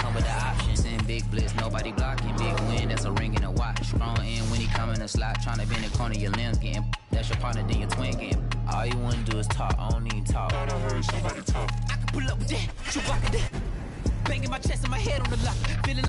come with the options. In big blitz, nobody blocking. Big win, that's a ring and a watch. Strong in when he come in the slot, trying to bend the corner, your limbs getting. That's your partner, then your twin getting. All you wanna do is talk, I don't need talk. Thought I heard somebody talk. I can pull up with that, you rockin' that. Banging my chest and my head on the lock, feeling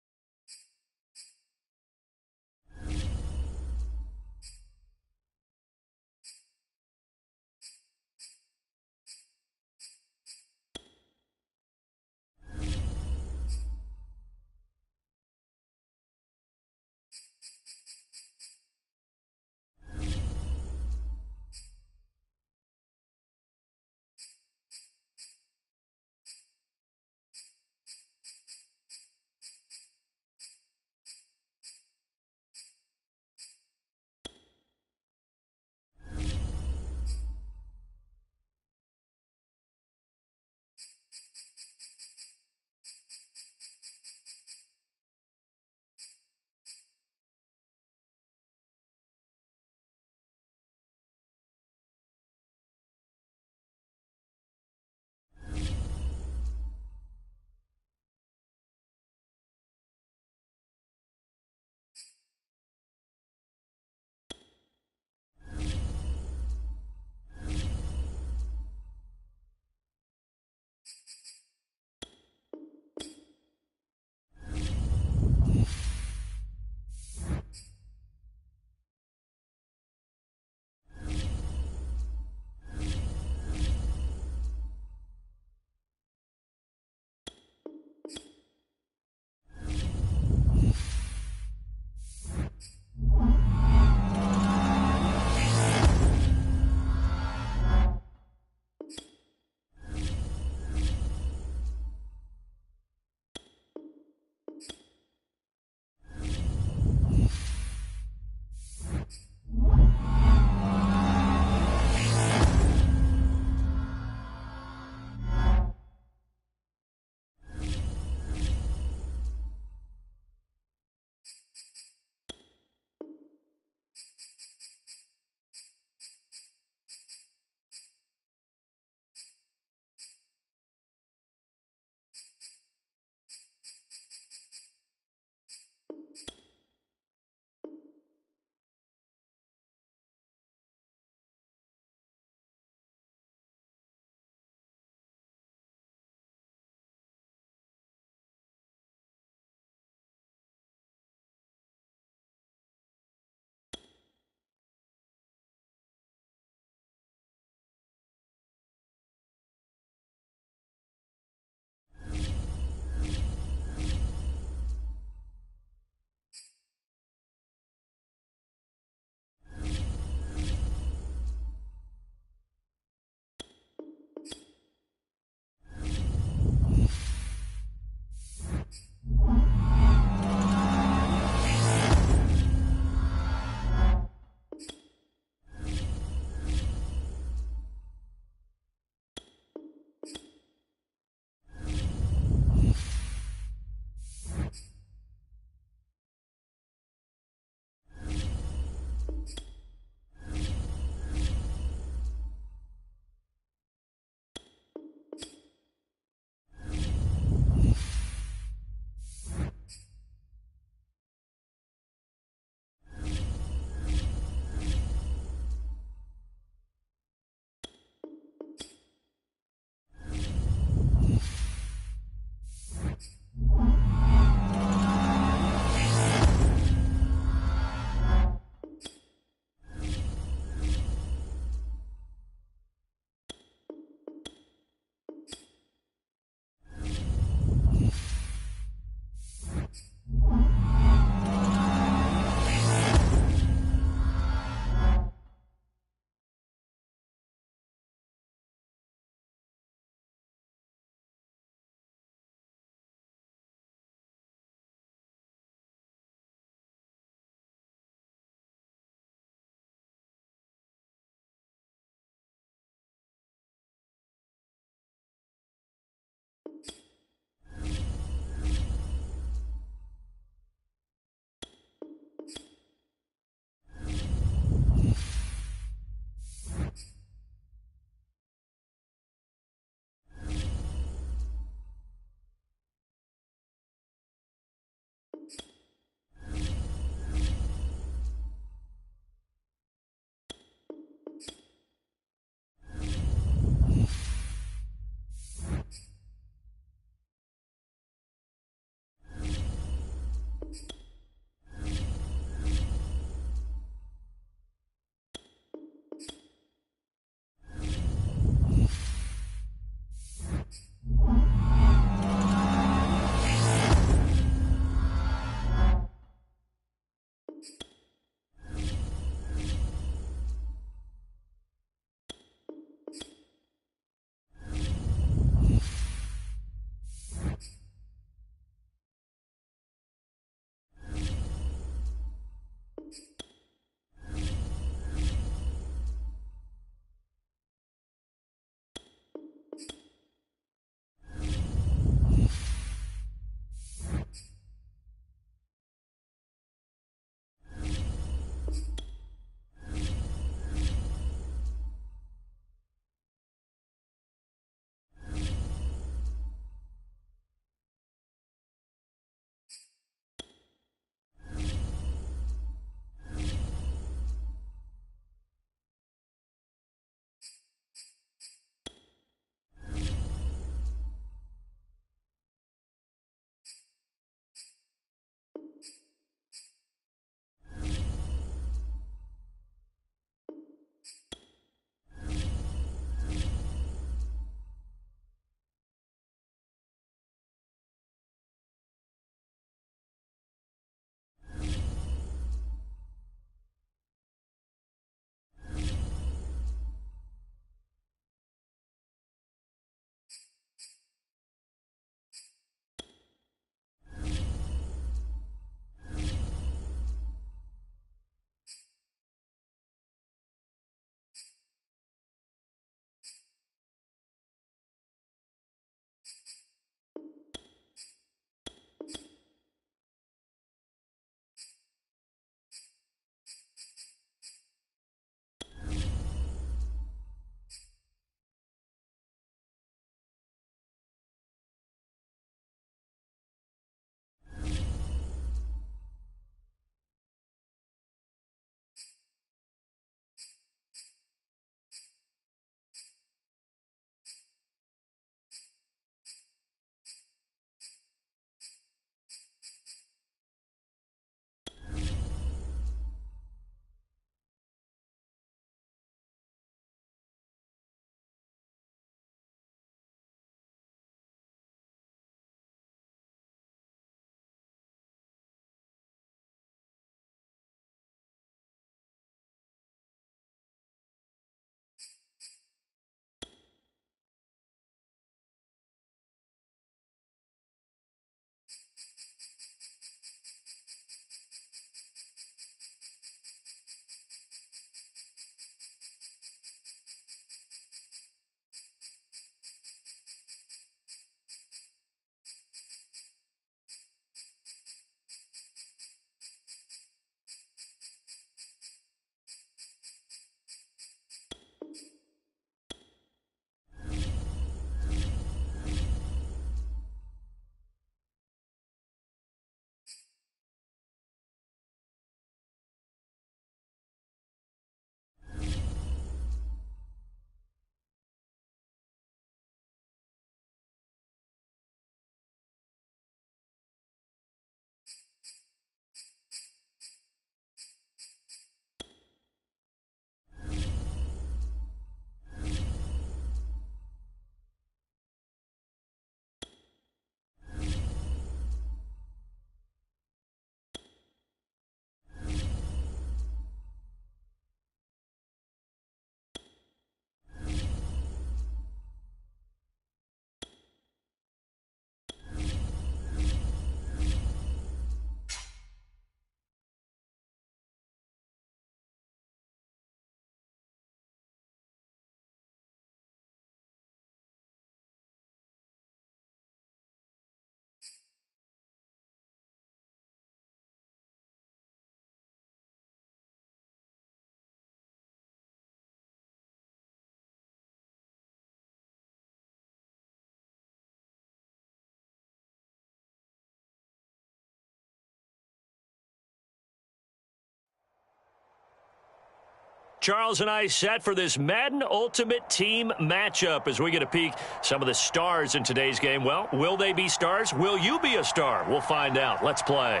Charles and I set for this Madden Ultimate Team matchup as we get a peek some of the stars in today's game. Well, will they be stars? Will you be a star? We'll find out. Let's play.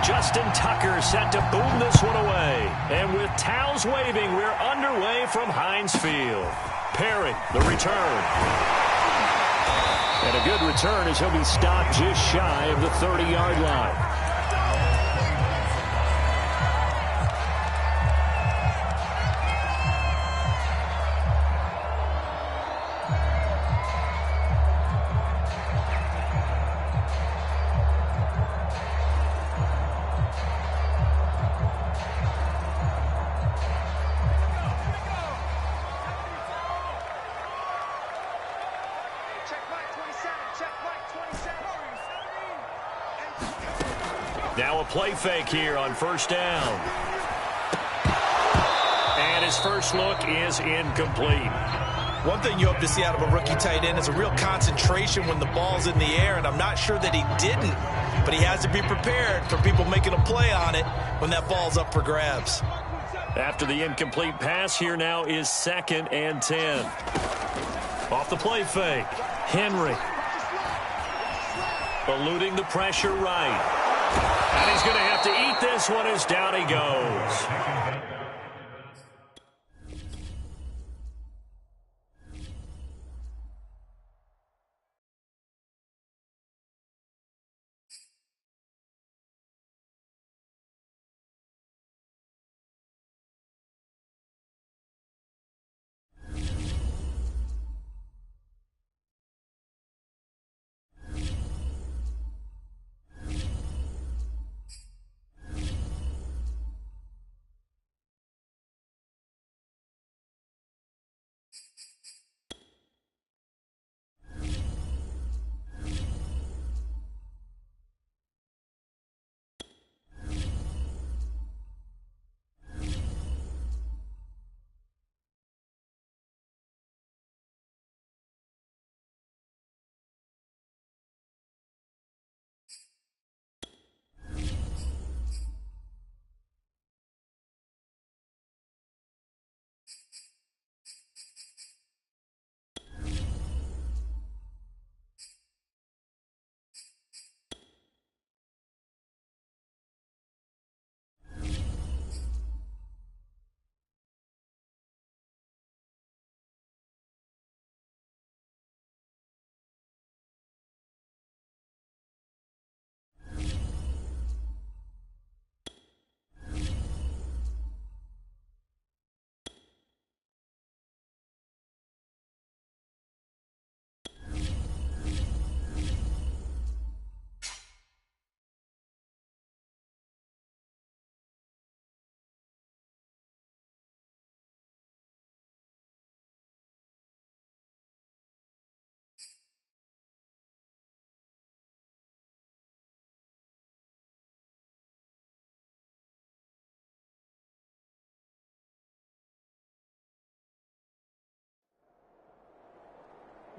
Justin Tucker set to boom this one away. And with towels waving, we're underway from Heinz Field. Perry, the return. And a good return as he'll be stopped just shy of the 30-yard line. Now a play fake here on first down. And his first look is incomplete. One thing you hope to see out of a rookie tight end is a real concentration when the ball's in the air, and I'm not sure that he didn't, but he has to be prepared for people making a play on it when that ball's up for grabs. After the incomplete pass, here now is 2nd and 10. Off the play fake, Henry. Eluding the pressure right. And he's going to have to eat this one as down he goes.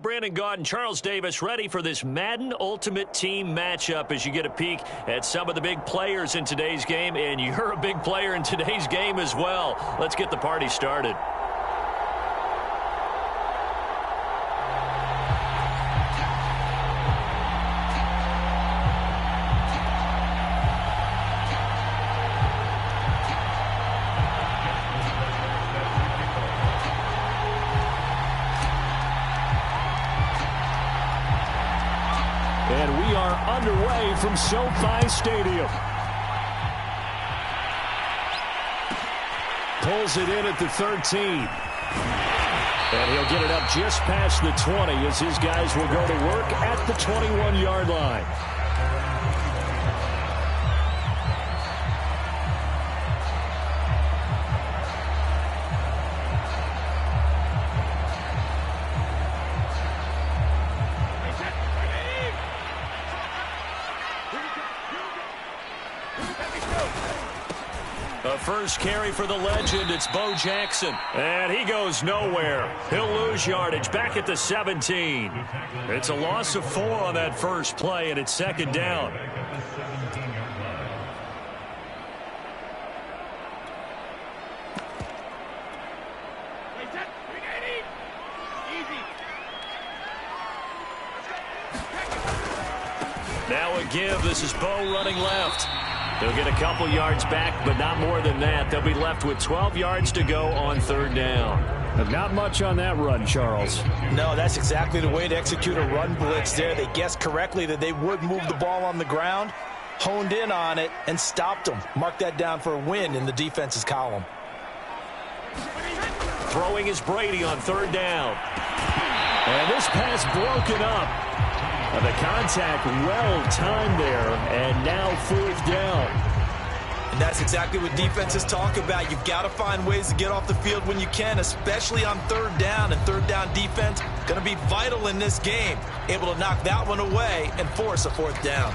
Brandon Gaud and Charles Davis ready for this Madden Ultimate Team matchup as you get a peek at some of the big players in today's game, and you're a big player in today's game as well. Let's get the party started. And we are underway from SoFi Stadium. Pulls it in at the 13. And he'll get it up just past the 20 as his guys will go to work at the 21-yard line. A first carry for the legend. It's Bo Jackson. And he goes nowhere. He'll lose yardage back at the 17. It's a loss of 4 on that first play, and it's second down. Now a give. This is Bo running left. They'll get a couple yards back, but not more than that. They'll be left with 12 yards to go on third down. Not much on that run, Charles. No, that's exactly the way to execute a run blitz there. They guessed correctly that they would move the ball on the ground, honed in on it, and stopped them. Mark that down for a win in the defense's column. Throwing is Brady on third down. And this pass broken up. The contact well-timed there, and now fourth down. And that's exactly what defenses talk about. You've got to find ways to get off the field when you can, especially on third down. And third down defense going to be vital in this game. Able to knock that one away and force a fourth down.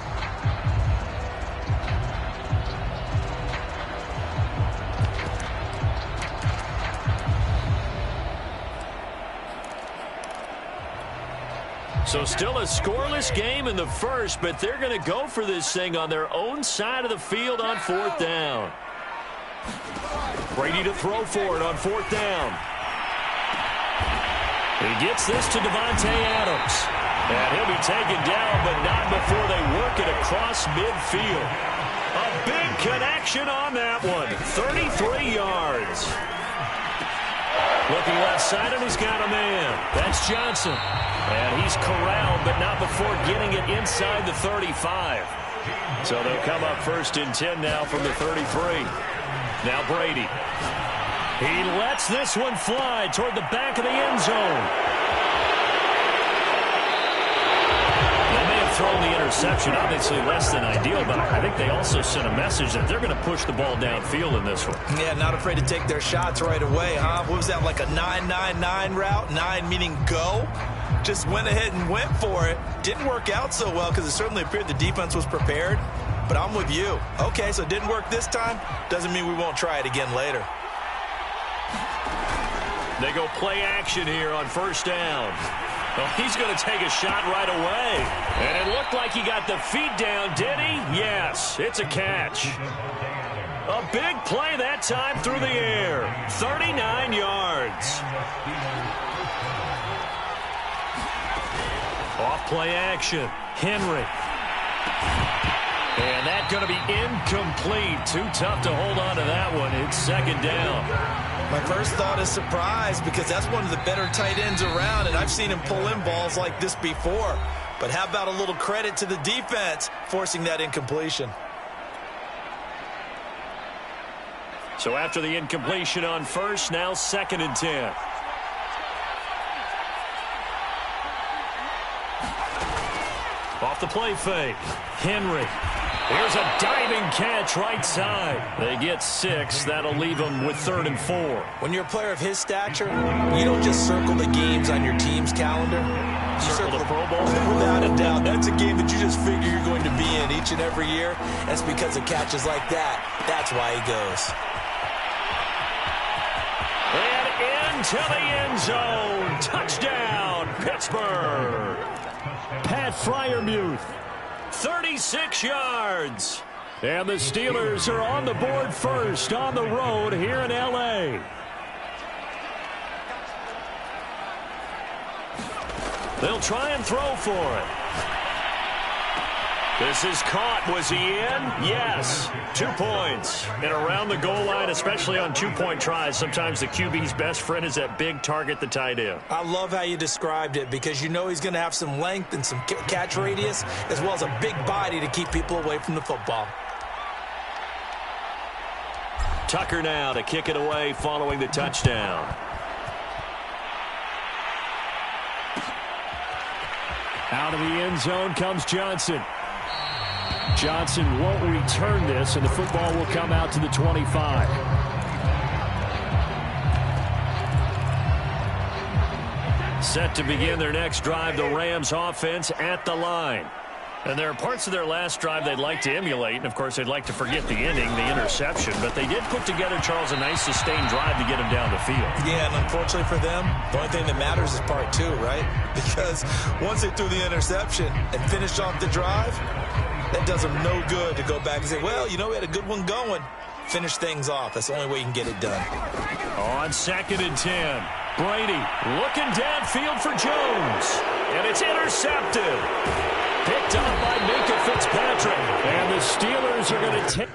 So still a scoreless game in the first, but they're going to go for this thing on their own side of the field on fourth down. Brady to throw for it on fourth down. He gets this to Devontae Adams. And he'll be taken down, but not before they work it across midfield. A big connection on that one. 33 yards. Looking left side, and he's got a man. That's Johnson. And he's corralled, but not before getting it inside the 35. So they'll come up first and 10 now from the 33. Now Brady. He lets this one fly toward the back of the end zone. They may have thrown the interception, obviously less than ideal, but I think they also sent a message that they're going to push the ball downfield in this one. Yeah, not afraid to take their shots right away, huh? What was that, like a 9-9-9 route? 9 meaning go? Just went ahead and went for it. Didn't work out so well because it certainly appeared the defense was prepared. But I'm with you. Okay, so it didn't work this time. Doesn't mean we won't try it again later. They go play action here on first down. Well, he's going to take a shot right away. And it looked like he got the feet down, did he? Yes, it's a catch. A big play that time through the air. 39 yards. Off play action. Henry. And that's going to be incomplete. Too tough to hold on to that one. It's second down. My first thought is surprise because that's one of the better tight ends around, and I've seen him pull in balls like this before. But how about a little credit to the defense forcing that incompletion? So after the incompletion on first, now second and 10. Off the play fake. Henry. Here's a diving catch right side. They get 6. That'll leave them with 3rd and 4. When you're a player of his stature, you don't just circle the games on your team's calendar. You circle the Pro Bowl? Without a doubt. That's a game that you just figure you're going to be in each and every year. That's because of catches like that. That's why he goes. And into the end zone. Touchdown, Pittsburgh. Pat Freiermuth. 36 yards. And the Steelers are on the board first on the road here in L.A. They'll try and throw for it. This is caught. Was he in? Yes. 2 points. And around the goal line, especially on two-point tries, sometimes the QB's best friend is that big target, the tight end. I love how you described it because you know he's going to have some length and some catch radius as well as a big body to keep people away from the football. Tucker now to kick it away following the touchdown. Out of the end zone comes Johnson. Johnson won't return this, and the football will come out to the 25. Set to begin their next drive, the Rams offense at the line. And there are parts of their last drive they'd like to emulate, and, of course, they'd like to forget the ending, the interception. But they did put together, Charles, a nice sustained drive to get him down the field. Yeah, and unfortunately for them, the only thing that matters is part two, right? Because once they threw the interception and finished off the drive, that does them no good to go back and say, well, you know, we had a good one going. Finish things off. That's the only way you can get it done. On 2nd and 10, Brady looking downfield for Jones. And it's intercepted. Picked up by Minka Fitzpatrick. And the Steelers are going to take...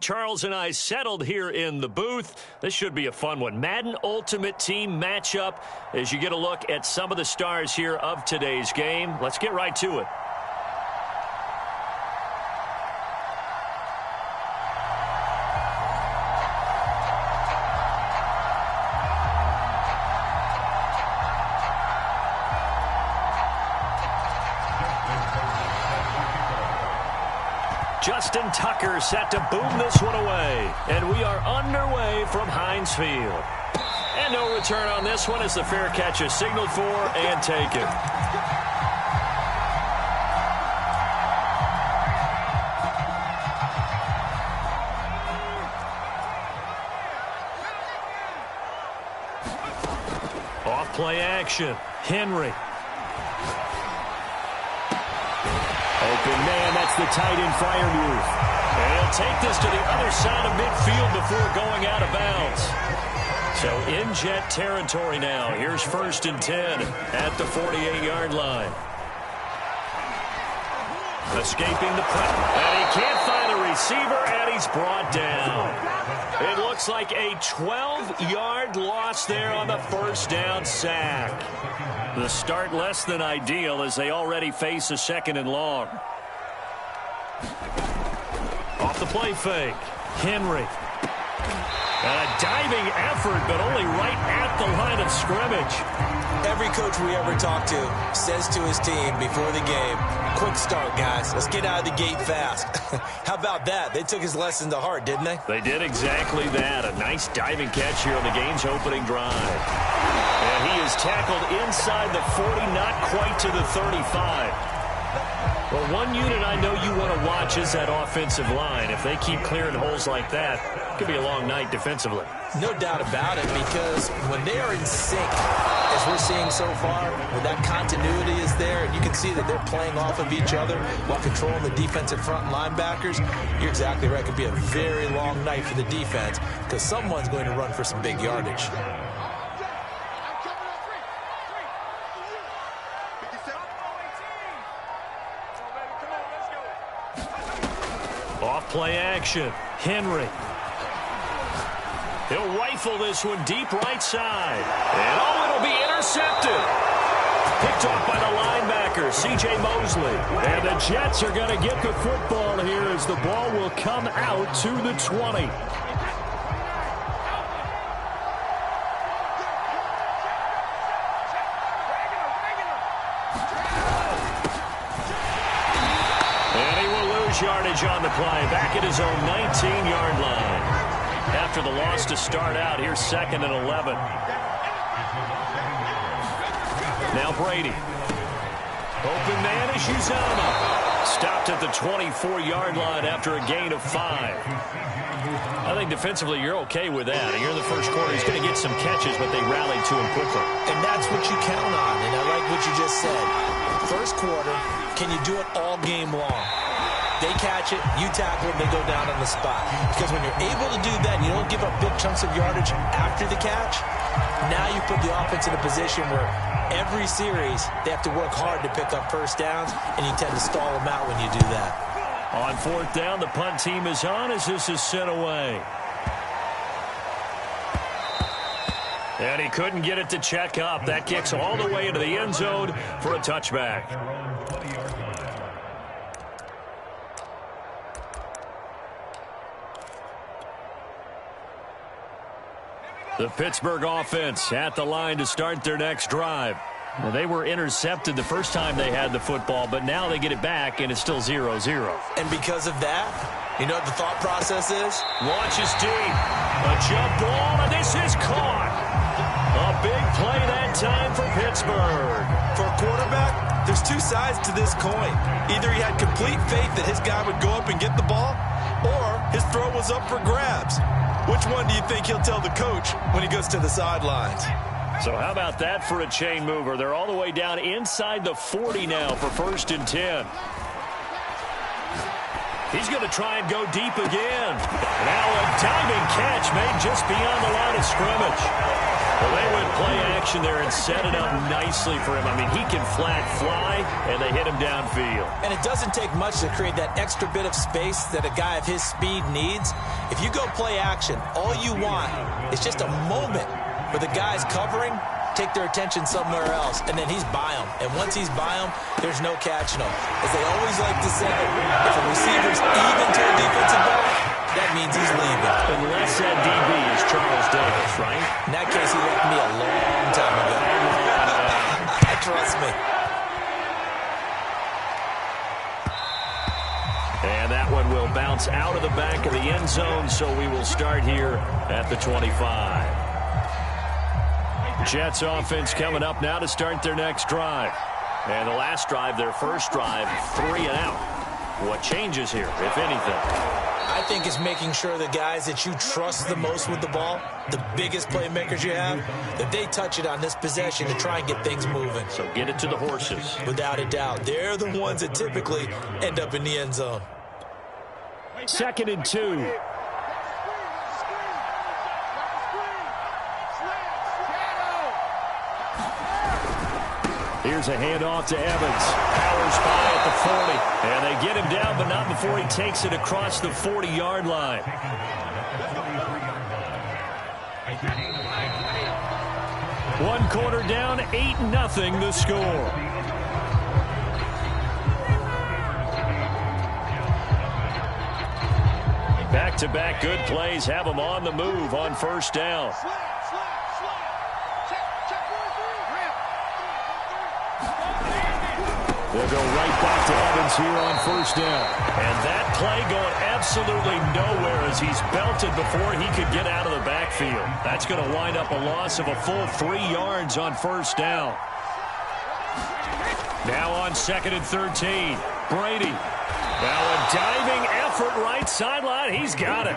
Charles and I settled here in the booth. This should be a fun one. Madden Ultimate Team matchup as you get a look at some of the stars here of today's game. Let's get right to it. Justin Tucker set to boom this one away. And we are underway from Heinz Field. And no return on this one as the fair catch is signaled for and taken. Off play action. Henry. Open man, that's the tight end Freiermuth. And he'll take this to the other side of midfield before going out of bounds. So in jet territory now. Here's 1st and 10 at the 48-yard line. Escaping the press. And he can't find the receiver, and he's brought down. It looks like a 12-yard loss there on the first down sack. The start less than ideal as they already face a 2nd and long. Off the play fake. Henry. And a diving effort, but only right at the line of scrimmage. Every coach we ever talk to says to his team before the game, quick start, guys. Let's get out of the gate fast. How about that? They took his lesson to heart, didn't they? They did exactly that. A nice diving catch here on the game's opening drive. And he is tackled inside the 40, not quite to the 35. Well, one unit I know you want to watch is that offensive line. If they keep clearing holes like that, it could be a long night defensively. No doubt about it, because when they are in sync, as we're seeing so far, when that continuity is there, and you can see that they're playing off of each other while controlling the defensive front linebackers, you're exactly right. It could be a very long night for the defense because someone's going to run for some big yardage. Off play action. Henry. He'll rifle this one deep right side. And oh, it'll be intercepted. Picked off by the linebacker, C.J. Mosley. And the Jets are going to get the football here as the ball will come out to the 20. Yardage on the play, back at his own 19-yard line. After the loss to start out, here's 2nd and 11. Now Brady. Open man is Uzama. Stopped at the 24-yard line after a gain of 5. I think defensively you're okay with that. Here in the first quarter, he's going to get some catches, but they rallied to him quickly. And that's what you count on, and I like what you just said. First quarter, can you do it all game long? They catch it, you tackle it, they go down on the spot. Because when you're able to do that, you don't give up big chunks of yardage after the catch. Now you put the offense in a position where every series they have to work hard to pick up first downs, and you tend to stall them out when you do that. On fourth down, the punt team is on as this is sent away. And he couldn't get it to check up. That kicks all the way into the end zone for a touchback. The Pittsburgh offense at the line to start their next drive. Well, they were intercepted the first time they had the football, but now they get it back, and it's still 0-0. And because of that, you know what the thought process is? Launches deep. A jump ball, and this is caught. A big play that time for Pittsburgh. For a quarterback, there's two sides to this coin. Either he had complete faith that his guy would go up and get the ball, or his throw was up for grabs. Which one do you think he'll tell the coach when he goes to the sidelines? So how about that for a chain mover? They're all the way down inside the 40 now for 1st and 10. He's going to try and go deep again. Now a diving catch made just beyond the line of scrimmage. Well, they went play action there and set it up nicely for him. I mean, he can flat fly, and they hit him downfield. And it doesn't take much to create that extra bit of space that a guy of his speed needs. If you go play action, all you want is just a moment where the guy's covering, take their attention somewhere else, and then he's by him. And once he's by him, there's no catching him. As they always like to say, if a receiver's even to a defensive back, that means he's leaving. Unless that DB is Charles Davis, right? In that case, he left me a long time ago. Trust me. And that one will bounce out of the back of the end zone, so we will start here at the 25. Jets offense coming up now to start their next drive. And the last drive, their first drive, 3 and out. What changes here, if anything? I think it's making sure the guys that you trust the most with the ball, the biggest playmakers you have, that they touch it on this possession to try and get things moving. So get it to the horses. Without a doubt. They're the ones that typically end up in the end zone. 2nd and 2. Here's a handoff to Evans. Powers by at the 40. And they get him down, but not before he takes it across the 40-yard line. One quarter down, 8-0 the score. Back-to-back good plays have them on the move on first down. They'll go right back to Evans here on first down. And that play going absolutely nowhere as he's belted before he could get out of the backfield. That's going to wind up a loss of a full 3 yards on first down. Now on 2nd and 13. Brady. Now a diving effort right sideline. He's got it.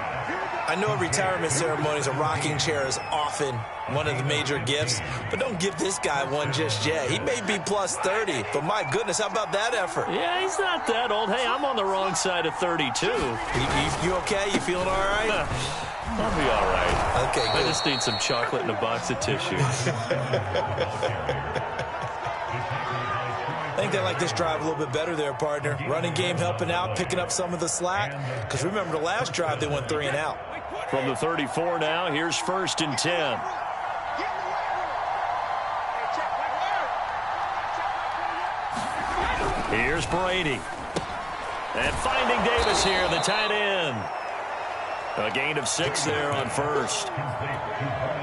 I know at retirement ceremonies, a rocking chair is often one of the major gifts, but don't give this guy one just yet. He may be plus 30, but my goodness, how about that effort? Yeah, he's not that old. Hey, I'm on the wrong side of 32. You okay? You feeling all right? I'll be all right. Okay, good. I just need some chocolate and a box of tissue. I think they like this drive a little bit better there, partner. Running game helping out, picking up some of the slack. Because remember, the last drive, they went 3 and out. From the 34 now, here's 1st and 10. Here's Brady. And finding Davis here, the tight end. A gain of 6 there on first.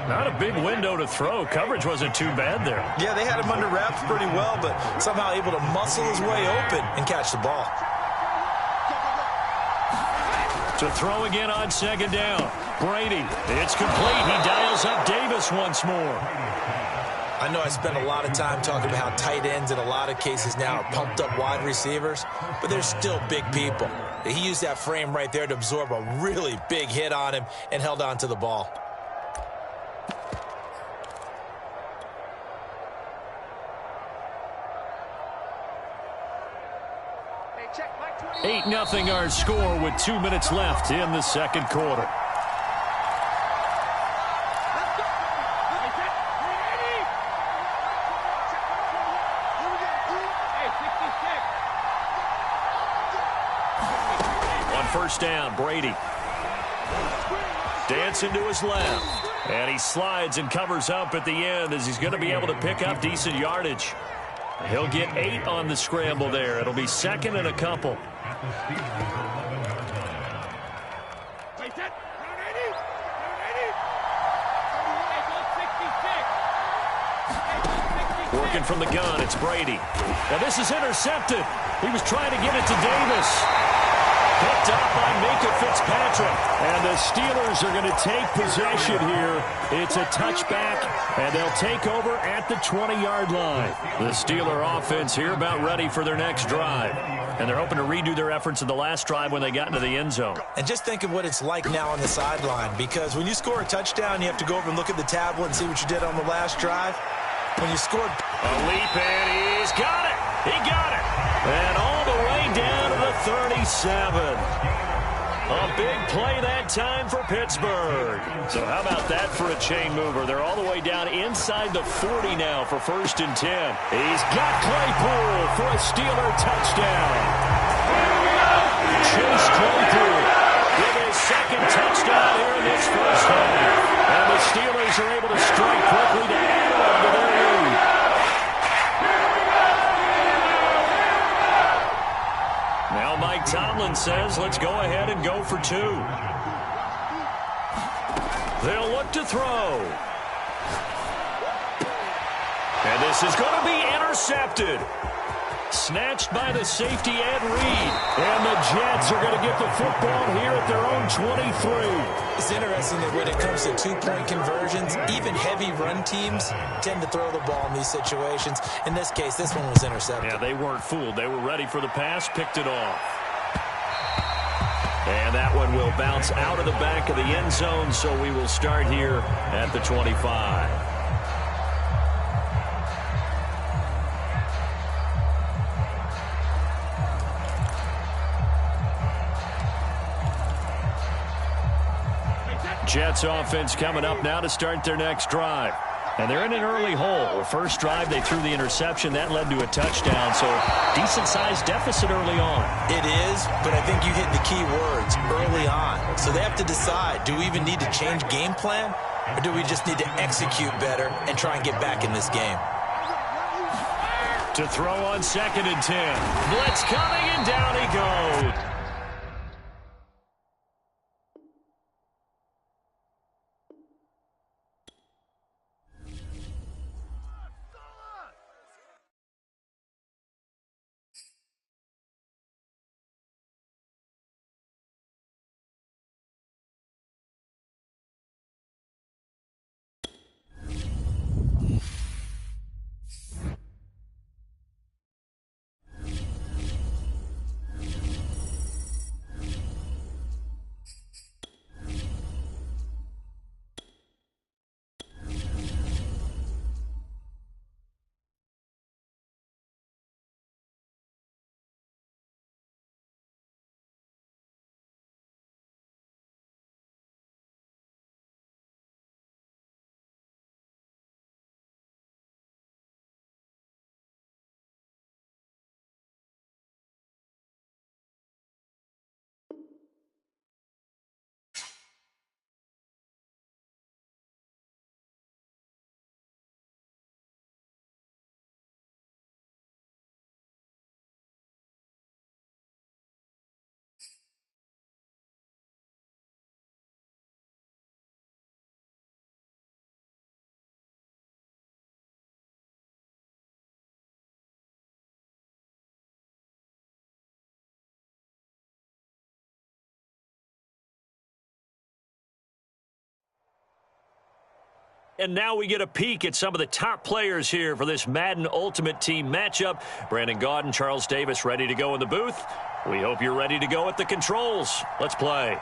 Not a big window to throw. Coverage wasn't too bad there. Yeah, they had him under wraps pretty well, but somehow able to muscle his way open and catch the ball. To throw again on 2nd down. Brady. It's complete. He dials up Davis once more. I know I spend a lot of time talking about how tight ends in a lot of cases now are pumped up wide receivers, but they're still big people. He used that frame right there to absorb a really big hit on him and held on to the ball. 8-0 our score with 2 minutes left in the second quarter. On first down, Brady. Dancing to his left. And he slides and covers up at the end as he's going to be able to pick up decent yardage. He'll get 8 on the scramble there. It'll be second and a couple. Working from the gun, it's Brady. Now this is intercepted. He was trying to get it to Davis. Picked up by Minka Fitzpatrick. And the Steelers are going to take possession here. It's a touchback, and they'll take over at the 20-yard line. The Steeler offense here about ready for their next drive. And they're hoping to redo their efforts in the last drive when they got into the end zone. And just think of what it's like now on the sideline, because when you score a touchdown, you have to go over and look at the tablet and see what you did on the last drive. When you scored a leap, and he's got it. He got it. And all the way down to the 37. A big play that time for Pittsburgh. So how about that for a chain mover? They're all the way down inside the 40 now for 1st and 10. He's got Claypool for a Steeler touchdown. Chase Claypool with his second touchdown here in this first half. And the Steelers are able to strike quickly to add on to their lead. Now Mike Tomlin says, let's go ahead and go for 2. They'll look to throw. And this is going to be intercepted. Snatched by the safety Ed Reed. And the Jets are going to get the football here at their own 23. It's interesting that when it comes to two-point conversions, even heavy run teams tend to throw the ball in these situations. In this case, this one was intercepted. Yeah, they weren't fooled. They were ready for the pass, picked it off. And that one will bounce out of the back of the end zone, so we will start here at the 25. Jets offense coming up now to start their next drive. And they're in an early hole. First drive, they threw the interception. That led to a touchdown, so decent-sized deficit early on. It is, but I think you hit the key words, early on. So they have to decide, do we even need to change game plan, or do we just need to execute better and try and get back in this game? To throw on 2nd and 10. Blitz coming, and down he goes. And now we get a peek at some of the top players here for this Madden Ultimate Team matchup. Brandon Gaudin, Charles Davis ready to go in the booth. We hope you're ready to go at the controls. Let's play.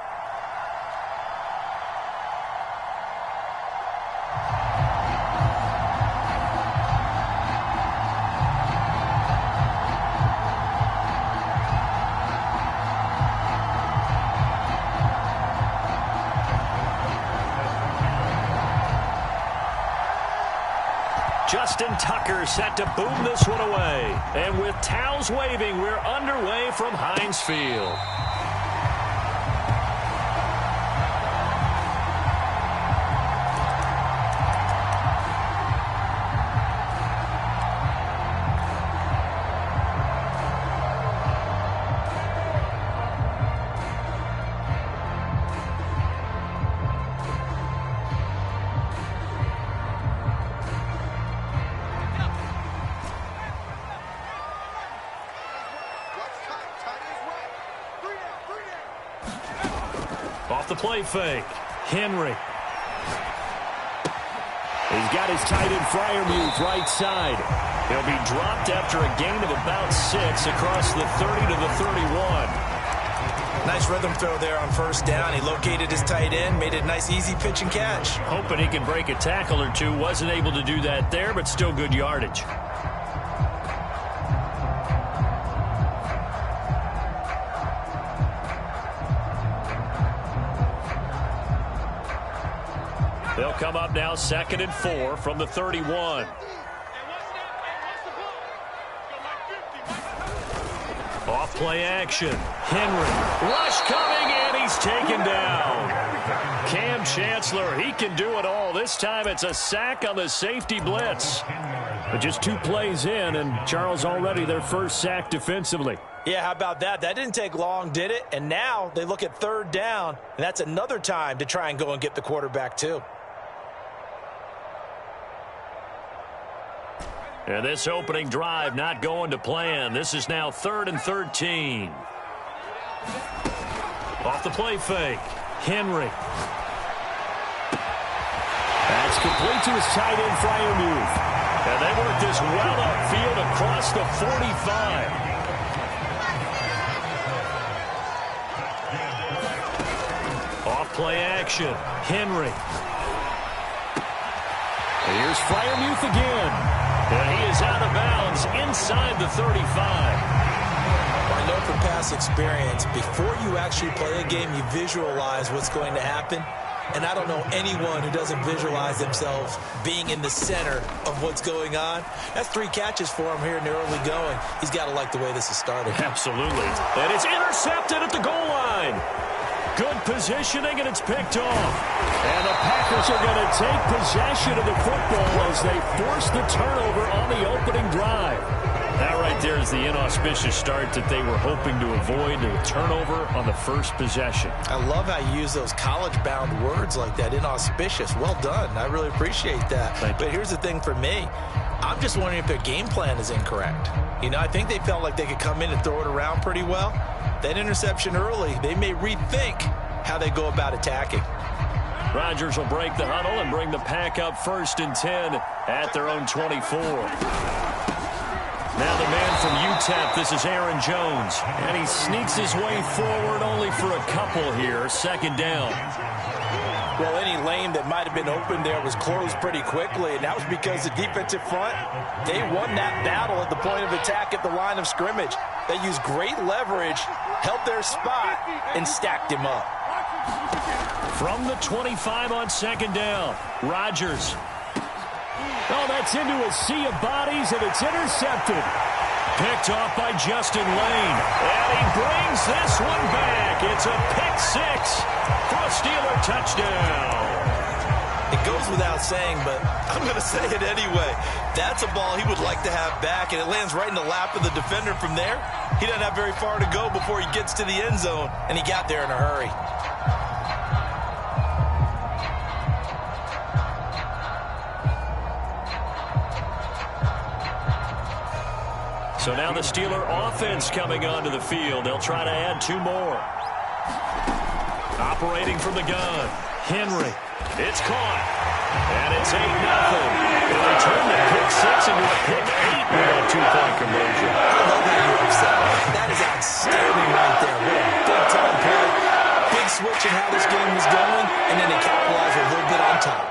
Justin Tucker set to boom this one away. And with towels waving, we're underway from Heinz Field. Off the play fake. Henry. He's got his tight end Freiermuth right side. He'll be dropped after a gain of about 6 across the 30 to the 31. Nice rhythm throw there on first down. He located his tight end, made it a nice easy pitch and catch. Hoping he can break a tackle or two. Wasn't able to do that there, but still good yardage. They'll come up now 2nd and 4 from the 31. Off play action. Henry. Rush coming, and he's taken down. Cam Chancellor, he can do it all. This time it's a sack on the safety blitz. But just 2 plays in, and Charles already their first sack defensively. Yeah, how about that? That didn't take long, did it? And now they look at 3rd down, and that's another time to try and go and get the quarterback too. And this opening drive not going to plan. This is now 3rd and 13. Off the play fake. Henry. That's complete to his tight end, Freiermuth. And they work this well upfield across the 45. Off play action. Henry. And here's Freiermuth again. And he is out of bounds inside the 35. I know from past experience, before you actually play a game, you visualize what's going to happen. And I don't know anyone who doesn't visualize themselves being in the center of what's going on. That's 3 catches for him here in the early going. He's got to like the way this has started. Absolutely. And it's intercepted at the goal line. Good positioning, and it's picked off. And the Packers are going to take possession of the football as they force the turnover on the opening drive. That right there is the inauspicious start that they were hoping to avoid, the turnover on the first possession. I love how you use those college-bound words like that, inauspicious. Well done. I really appreciate that. But here's the thing for me. I'm just wondering if their game plan is incorrect. You know, I think they felt like they could come in and throw it around pretty well. That interception early, they may rethink how they go about attacking. Rodgers will break the huddle and bring the pack up 1st and 10 at their own 24. Now the man from UTEP, this is Aaron Jones. And he sneaks his way forward only for a couple here. 2nd down. Well, any lane that might have been open there was closed pretty quickly, and that was because the defensive front, they won that battle at the point of attack at the line of scrimmage. They used great leverage, held their spot, and stacked him up. From the 25 on 2nd down, Rodgers. Oh, that's into a sea of bodies, and it's intercepted. Picked off by Justin Lane. And he brings this one back. It's a pick 6 for a Steeler touchdown. It goes without saying, but I'm going to say it anyway. That's a ball he would like to have back, and it lands right in the lap of the defender from there. He doesn't have very far to go before he gets to the end zone, and he got there in a hurry. So now the Steeler offense coming onto the field. They'll try to add 2 more. Operating from the gun. Henry. It's caught. And it's 8-0. And they turn the pick 6 into a pick 8 with that two-point conversion. I love that you're upset. That is outstanding right there. What a big-time play. Big switch in how this game was going, and then they capitalized a little bit on top.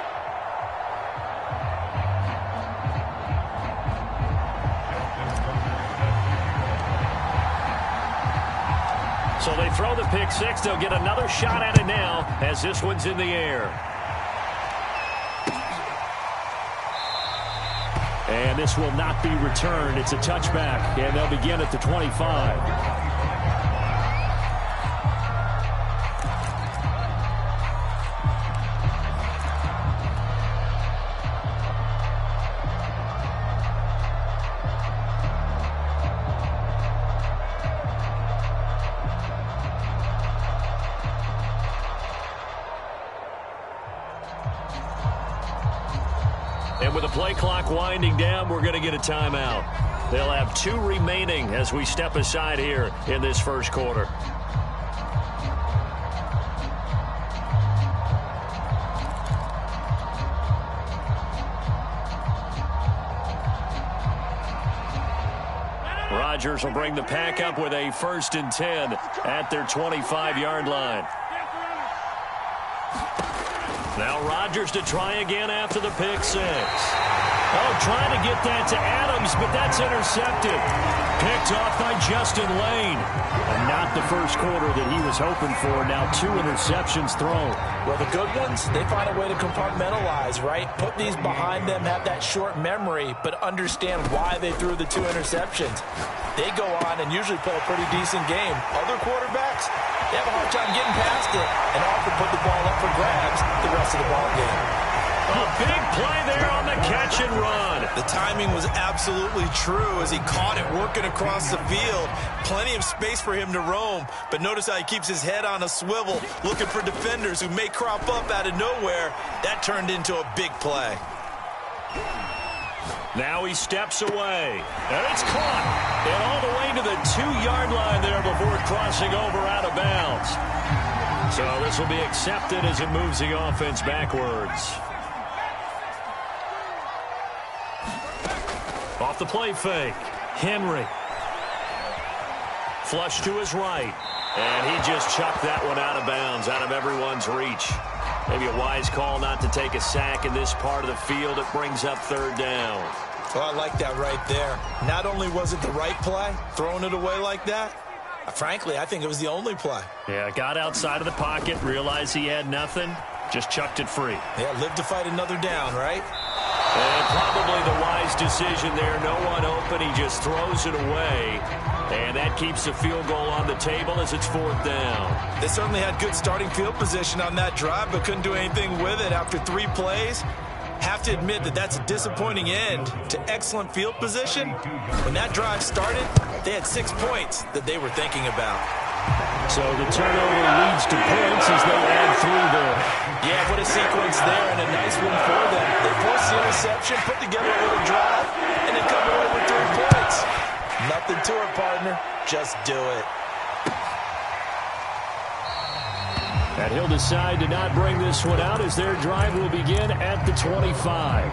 So they throw the pick 6. They'll get another shot at it now as this one's in the air. And this will not be returned. It's a touchback, and they'll begin at the 25. And with the play clock winding down, we're going to get a timeout. They'll have 2 remaining as we step aside here in this first quarter. Rodgers will bring the pack up with a 1st and 10 at their 25-yard line. Now Rodgers to try again after the pick 6. Oh, trying to get that to Adams, but that's intercepted. Picked off by Justin Lane. And not the first quarter that he was hoping for. Now 2 interceptions thrown. Well, the good ones, they find a way to compartmentalize, right? Put these behind them, have that short memory, but understand why they threw the 2 interceptions. They go on and usually play a pretty decent game. Other quarterbacks, they have a hard time getting past it and often put the ball up for grabs the rest of the ball game. A big play there on the catch and run. The timing was absolutely true as he caught it working across the field. Plenty of space for him to roam, but notice how he keeps his head on a swivel looking for defenders who may crop up out of nowhere. That turned into a big play. Now he steps away, and it's caught. And all the way to the 2-yard line there before crossing over out of bounds. So this will be accepted as it moves the offense backwards. Off the play fake, Henry. Flush to his right. And he just chucked that one out of bounds, out of everyone's reach. Maybe a wise call not to take a sack in this part of the field. It brings up 3rd down. Well, I like that right there. Not only was it the right play, throwing it away like that, frankly, I think it was the only play. Yeah, got outside of the pocket, realized he had nothing, just chucked it free. Yeah, live to fight another down, right? And probably the wise decision there. No one open. He just throws it away. And that keeps the field goal on the table as it's 4th down. They certainly had good starting field position on that drive, but couldn't do anything with it after 3 plays. Have to admit that that's a disappointing end to excellent field position. When that drive started, they had 6 points that they were thinking about. So the turnover leads to points as they add 3 there. Yeah, what a sequence there, and a nice one for them. They forced the interception, put together a little drive, and then come away with 3 points. Nothing to it, partner. Just do it. And he'll decide to not bring this one out as their drive will begin at the 25.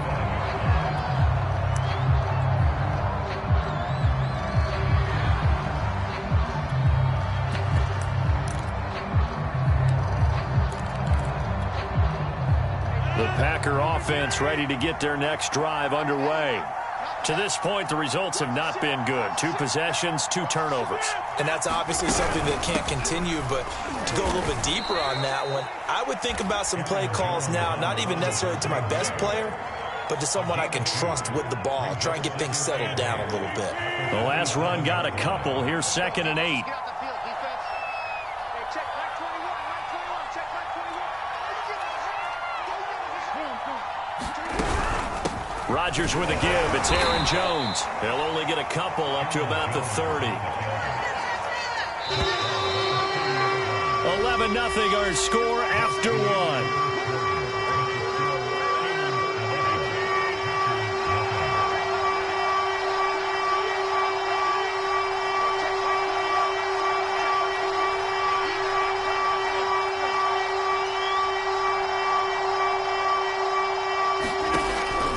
The Packer offense ready to get their next drive underway. To this point, the results have not been good. 2 possessions, 2 turnovers. And that's obviously something that can't continue, but to go a little bit deeper on that one, I would think about some play calls now, not even necessarily to my best player, but to someone I can trust with the ball. Try and get things settled down a little bit. The last run got a couple. Here's 2nd and 8. Rodgers with a give. It's Aaron Jones. He'll only get a couple up to about the 30. 11-0 our score after 1.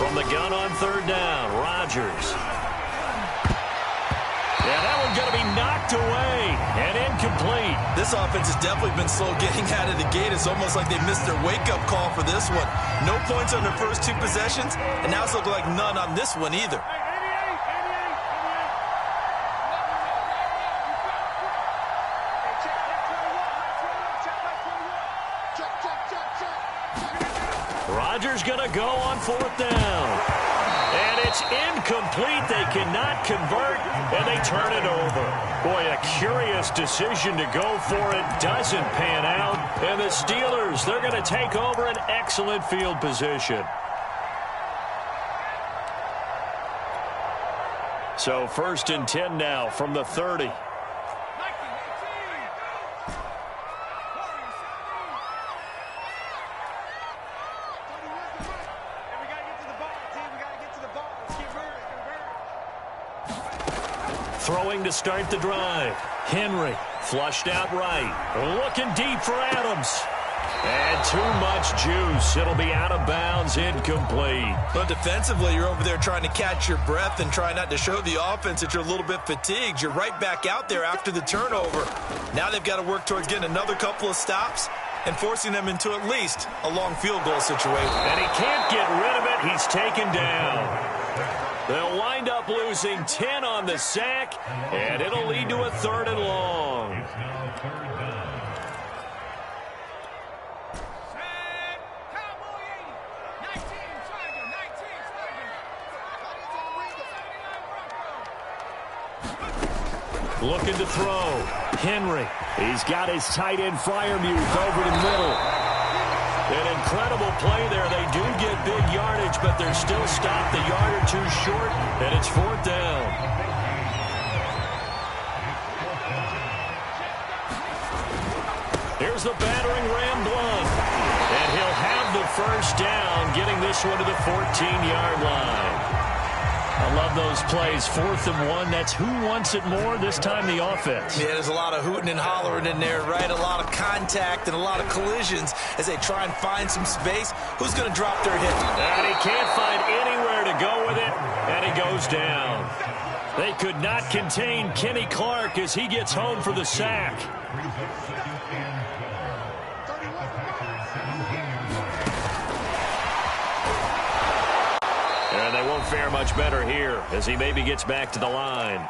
From the gun on third down, Rodgers. Yeah, that one's going to be knocked away and incomplete. This offense has definitely been slow getting out of the gate. It's almost like they missed their wake-up call for this one. No points on their first two possessions, and now it's looking like none on this one either. Rodgers going to go on fourth down. And it's incomplete. They cannot convert, and they turn it over. Boy, a curious decision to go for it. Doesn't pan out. And the Steelers, they're going to take over an excellent field position. So 1st and 10 now from the 30. Throwing to start the drive. Henry flushed out right. Looking deep for Adams. And too much juice. It'll be out of bounds, incomplete. But defensively, you're over there trying to catch your breath and try not to show the offense that you're a little bit fatigued. You're right back out there after the turnover. Now they've got to work towards getting another couple of stops and forcing them into at least a long field goal situation. And he can't get rid of it. He's taken down. They'll wind up losing 10 on the sack, and it'll lead to a 3rd and long. Looking to throw. Henry. He's got his tight end Freiermuth over the middle. An incredible play there. They do get big yardage, but they're still stopped a yard or two short, and it's 4th down. Here's the battering Ram Blunt. And he'll have the 1st down, getting this one to the 14-yard line. I love those plays. 4th and 1. That's who wants it more, this time the offense. Yeah, there's a lot of hooting and hollering in there, right? A lot of contact and a lot of collisions as they try and find some space. Who's going to drop their hit? And he can't find anywhere to go with it, and he goes down. They could not contain Kenny Clark as he gets home for the sack. And they won't fare much better here as he maybe gets back to the line.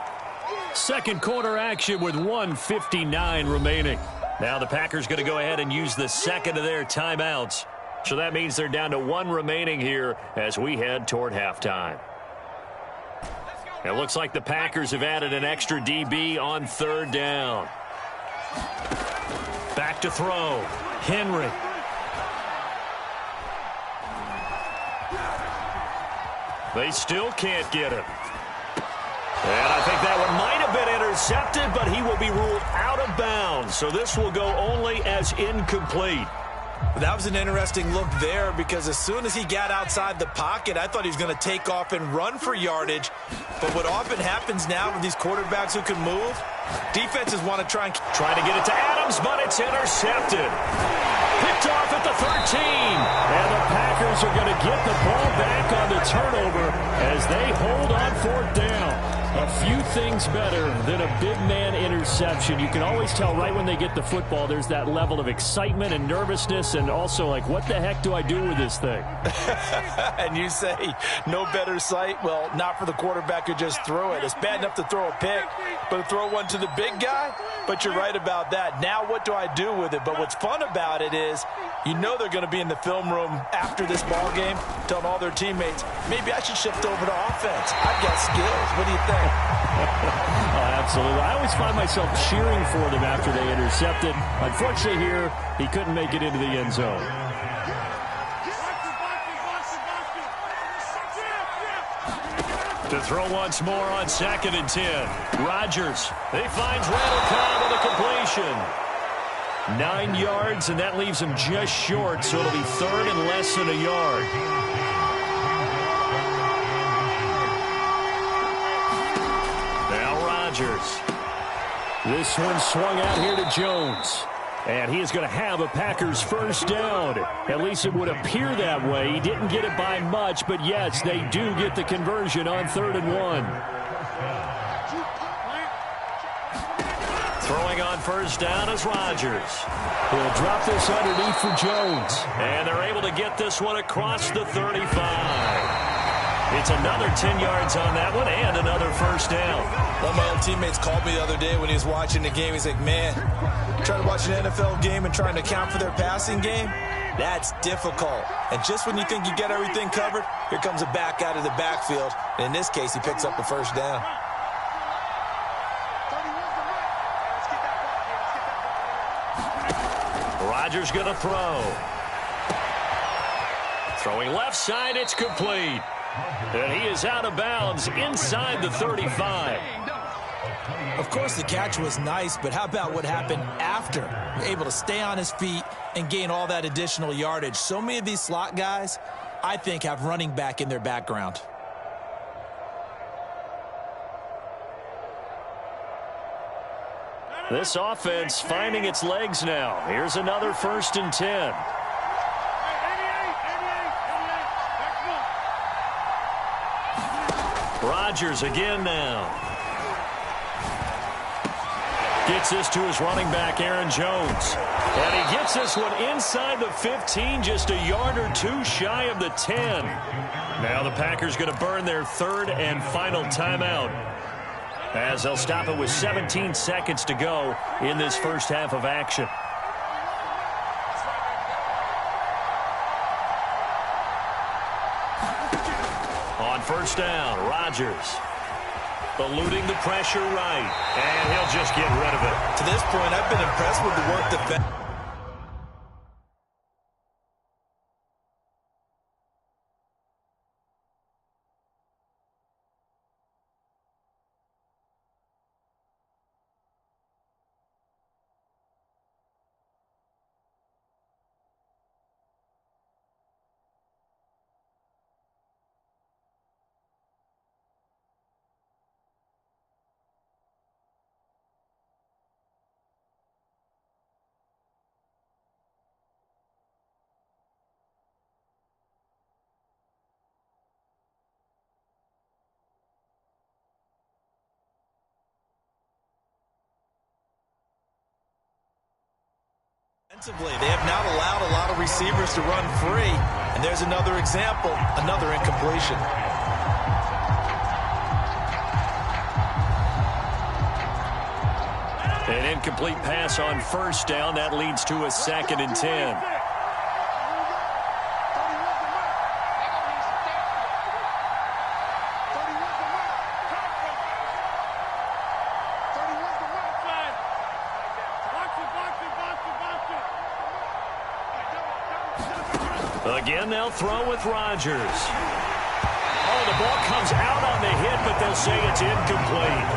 Second quarter action with 1:59 remaining. Now the Packers going to go ahead and use the second of their timeouts. So that means they're down to 1 remaining here as we head toward halftime. It looks like the Packers have added an extra DB on 3rd down. Back to throw. Henry. They still can't get him. And I think that one might have been intercepted, but he will be ruled out of bounds. So this will go only as incomplete. That was an interesting look there because as soon as he got outside the pocket, I thought he was going to take off and run for yardage. But what often happens now with these quarterbacks who can move, defenses want to try to get it to Adams, but it's intercepted. Picked off at the 13. And the Packers are going to get the ball back on the turnover as they hold on 4th down. A few things better than a big man interception. You can always tell right when they get the football, there's that level of excitement and nervousness and also like, what the heck do I do with this thing? And you say no better sight? Well, not for the quarterback who just threw it. It's bad enough to throw a pick, but to throw one to the big guy? But you're right about that. Now what do I do with it? But what's fun about it is you know they're going to be in the film room after this ball game telling all their teammates, maybe I should shift over to offense. I've got skills. What do you think? Oh, absolutely. I always find myself cheering for them after they intercepted. Unfortunately here, he couldn't make it into the end zone. To throw once more on 2nd and 10. Rodgers. He finds Randall Cobb with a completion. 9 yards, and that leaves him just short, so it'll be 3rd and less than a yard. Now Rodgers. This one swung out here to Jones. And he is going to have a Packers first down. At least it would appear that way. He didn't get it by much, but yes, they do get the conversion on 3rd and 1. Throwing on first down is Rodgers. He'll drop this underneath for Jones. And they're able to get this one across the 35. It's another 10 yards on that one and another first down. One of my old teammates called me the other day when he was watching the game. He's like, man, trying to watch an NFL game and trying to account for their passing game, that's difficult. And just when you think you get everything covered, here comes a back out of the backfield. And in this case, he picks up a first down. Rodgers going to throw. Throwing left side, it's complete. And he is out of bounds inside the 35. Of course, the catch was nice, but how about what happened after? Able to stay on his feet and gain all that additional yardage. So many of these slot guys, I think, have running back in their background. This offense finding its legs now. Here's another 1st and 10. Rodgers again now. Gets this to his running back, Aaron Jones. And he gets this one inside the 15, just a yard or two shy of the 10. Now the Packers going to burn their 3rd and final timeout, as they'll stop it with 17 seconds to go in this first half of action. On first down, Rodgers eluding the pressure right, and he'll just get rid of it. To this point, I've been impressed with the work defense. Defensively, they have not allowed a lot of receivers to run free. And there's another example, another incompletion. An incomplete pass on first down. That leads to a 2nd and 10. Again, they'll throw with Rodgers. Oh, the ball comes out on the hit, but they'll say it's incomplete.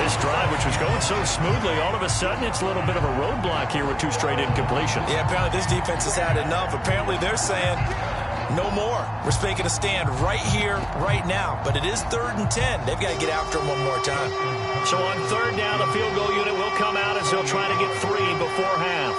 This drive, which was going so smoothly, all of a sudden it's a little bit of a roadblock here with 2 straight incompletions. Yeah, apparently this defense has had enough. Apparently they're saying no more. We're making a stand right here, right now. But it is 3rd and 10. They've got to get after him one more time. So on 3rd down, the field goal unit will come out as they'll try to get 3 before half.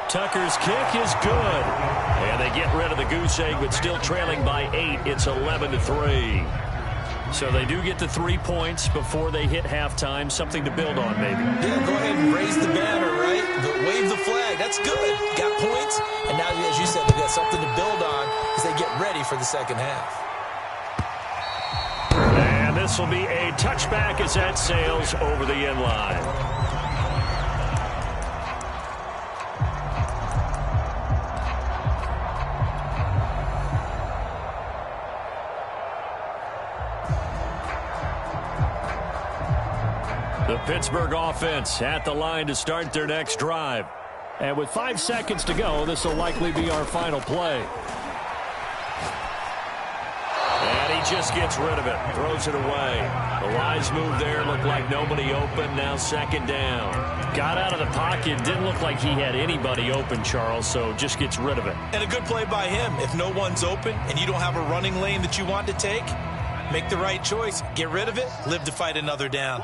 Tucker's kick is good. And they get rid of the goose egg, but still trailing by 8. It's 11-3. So they do get the 3 points before they hit halftime. Something to build on, maybe. Yeah, go ahead and raise the banner, right? Wave the flag. That's good. Got points. And now, as you said, they've got something to build on as they get ready for the second half. And this will be a touchback as that sails over the end line. The Pittsburgh offense at the line to start their next drive. And with 5 seconds to go, this will likely be our final play. And he just gets rid of it. Throws it away. The wise move there. Looked like nobody open. Now second down. Got out of the pocket. Didn't look like he had anybody open, Charles, so just gets rid of it. And a good play by him. If no one's open and you don't have a running lane that you want to take, make the right choice. Get rid of it. Live to fight another down.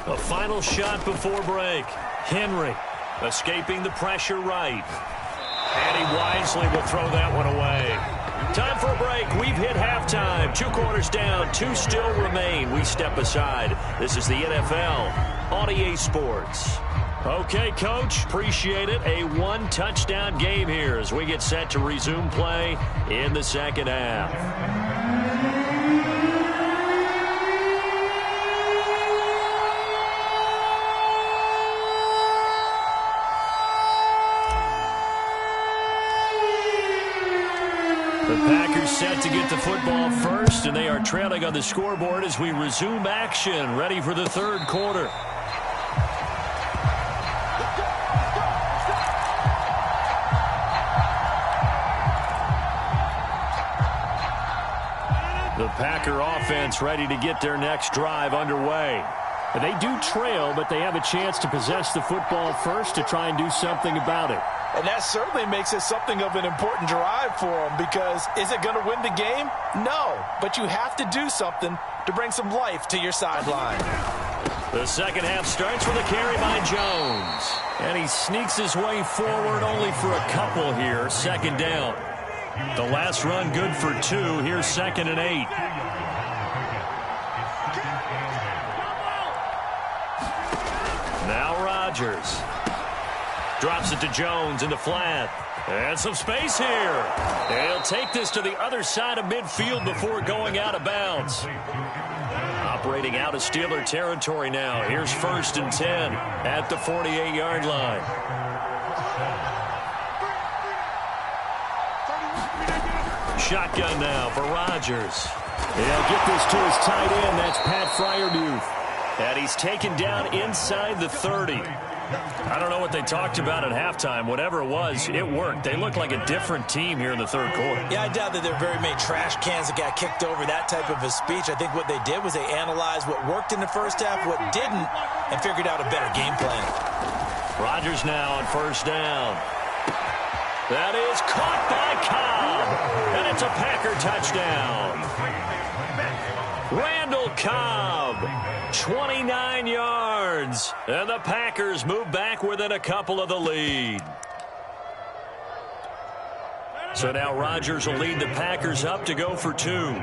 A final shot before break. Henry escaping the pressure right. And he wisely will throw that one away. Time for a break. We've hit halftime. 2 quarters down. 2 still remain. We step aside. This is the NFL on EA Sports. Okay, Coach. Appreciate it. A 1-touchdown game here as we get set to resume play in the second half. The Packers set to get the football first, and they are trailing on the scoreboard as we resume action, ready for the third quarter. The Packer offense ready to get their next drive underway. They do trail, but they have a chance to possess the football first to try and do something about it. And that certainly makes it something of an important drive for them, because is it going to win the game? No, but you have to do something to bring some life to your sideline. The second half starts with a carry by Jones. And he sneaks his way forward only for a couple here. Second down. The last run good for 2. Here's 2nd and 8. Now Rodgers. Drops it to Jones in the flat. And some space here. He'll take this to the other side of midfield before going out of bounds. Operating out of Steeler territory now. Here's 1st and 10 at the 48-yard line. Shotgun now for Rodgers. He'll get this to his tight end. That's Pat Fryermuth. And he's taken down inside the 30. I don't know what they talked about at halftime. Whatever it was, it worked. They look like a different team here in the third quarter. Yeah, I doubt that there are very many trash cans that got kicked over, that type of a speech. I think what they did was they analyzed what worked in the first half, what didn't, and figured out a better game plan. Rodgers now on 1st down. That is caught by Cobb. And it's a Packer touchdown. Randall Cobb, 29 yards. And the Packers move back within a couple of the lead. So now Rodgers will lead the Packers up to go for 2.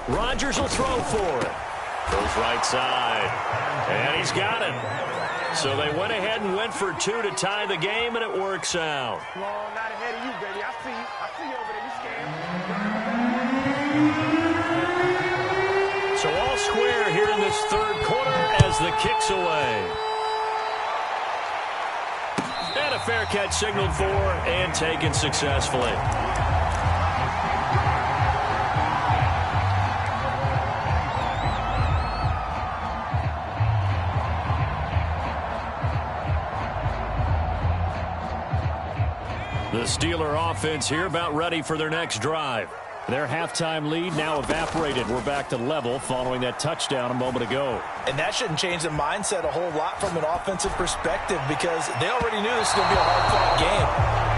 Rodgers will throw for it. Goes right side. And he's got it. So they went ahead and went for 2 to tie the game, and it works out. Not ahead of you, baby. I see you. I see you over there. You scared. So all square here in this third quarter as the kick's away. And a fair catch signaled for and taken successfully. The Steeler offense here about ready for their next drive. Their halftime lead now evaporated. We're back to level following that touchdown a moment ago. And that shouldn't change the mindset a whole lot from an offensive perspective, because they already knew this was going to be a hard-fought game.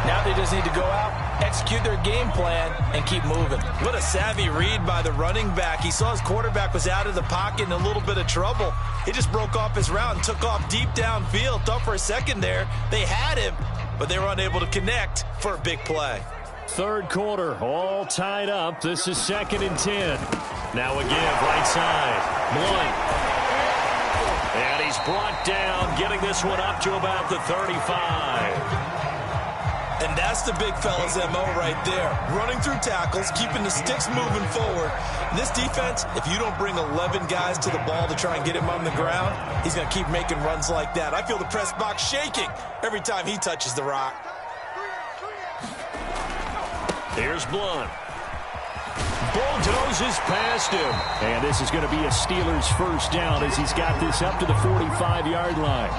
Now they just need to go out, execute their game plan, and keep moving. What a savvy read by the running back. He saw his quarterback was out of the pocket in a little bit of trouble. He just broke off his route and took off deep downfield. Thought for a second there they had him, but they were unable to connect for a big play. Third quarter, all tied up. This is 2nd and 10. Now a give, right side. Blunt. And he's brought down, getting this one up to about the 35. And that's the big fella's MO right there. Running through tackles, keeping the sticks moving forward. And this defense, if you don't bring 11 guys to the ball to try and get him on the ground, he's going to keep making runs like that. I feel the press box shaking every time he touches the rock. Here's Blunt. Bulldozes past him. And this is going to be a Steelers first down as he's got this up to the 45-yard line.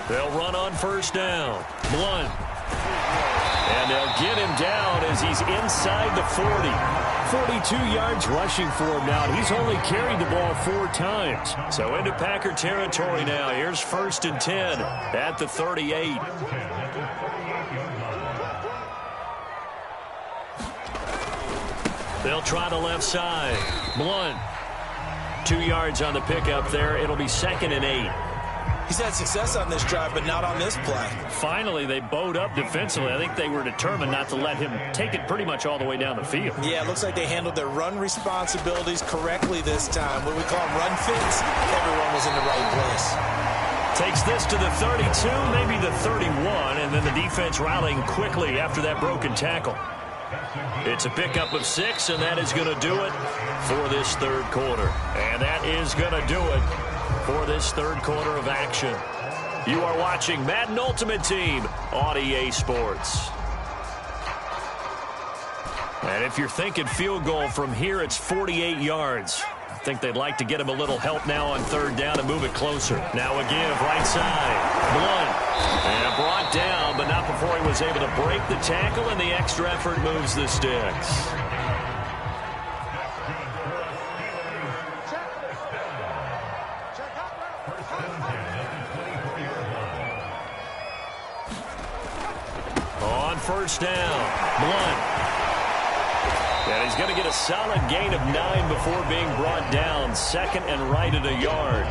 They'll run on first down. Blunt. And they'll get him down as he's inside the 40. 42 yards rushing for him now. He's only carried the ball 4 times. So into Packer territory now. Here's 1st and 10 at the 38. They'll try the left side. Blunt. 2 yards on the pickup there. It'll be 2nd and 8. He's had success on this drive, but not on this play. Finally, they bowed up defensively. I think they were determined not to let him take it pretty much all the way down the field. Yeah, it looks like they handled their run responsibilities correctly this time. What we call them run fits, everyone was in the right place. Takes this to the 32, maybe the 31, and then the defense rallying quickly after that broken tackle. It's a pickup of 6, and that is going to do it for this third quarter. And that is going to do it for this third quarter of action. You are watching Madden Ultimate Team on EA Sports. And if you're thinking field goal from here, it's 48 yards. I think they'd like to get him a little help now on third down and move it closer. Now a give, right side. Blunt. And brought down, but not before he was able to break the tackle, and the extra effort moves the sticks. On first down, Blunt. And he's going to get a solid gain of 9 before being brought down. 2nd and right at a yard.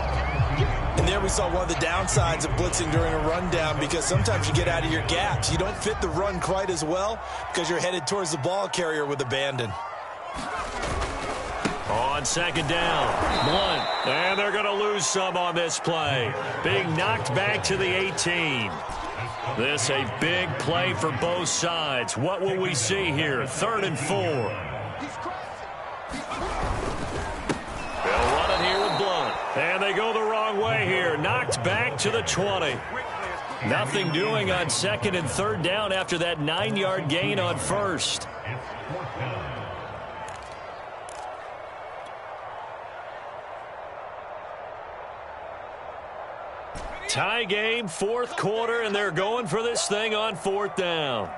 And there we saw one of the downsides of blitzing during a rundown, because sometimes you get out of your gaps. You don't fit the run quite as well because you're headed towards the ball carrier with abandon. On 2nd down, Blunt. And they're going to lose some on this play. Being knocked back to the 18. This a big play for both sides. What will we see here? 3rd and 4. They'll run it here with Blunt. And they go the wrong way here. Knocked back to the 20. Nothing doing on 2nd and 3rd down after that 9-yard gain on 1st. Tie game, 4th quarter, and they're going for this thing on 4th down.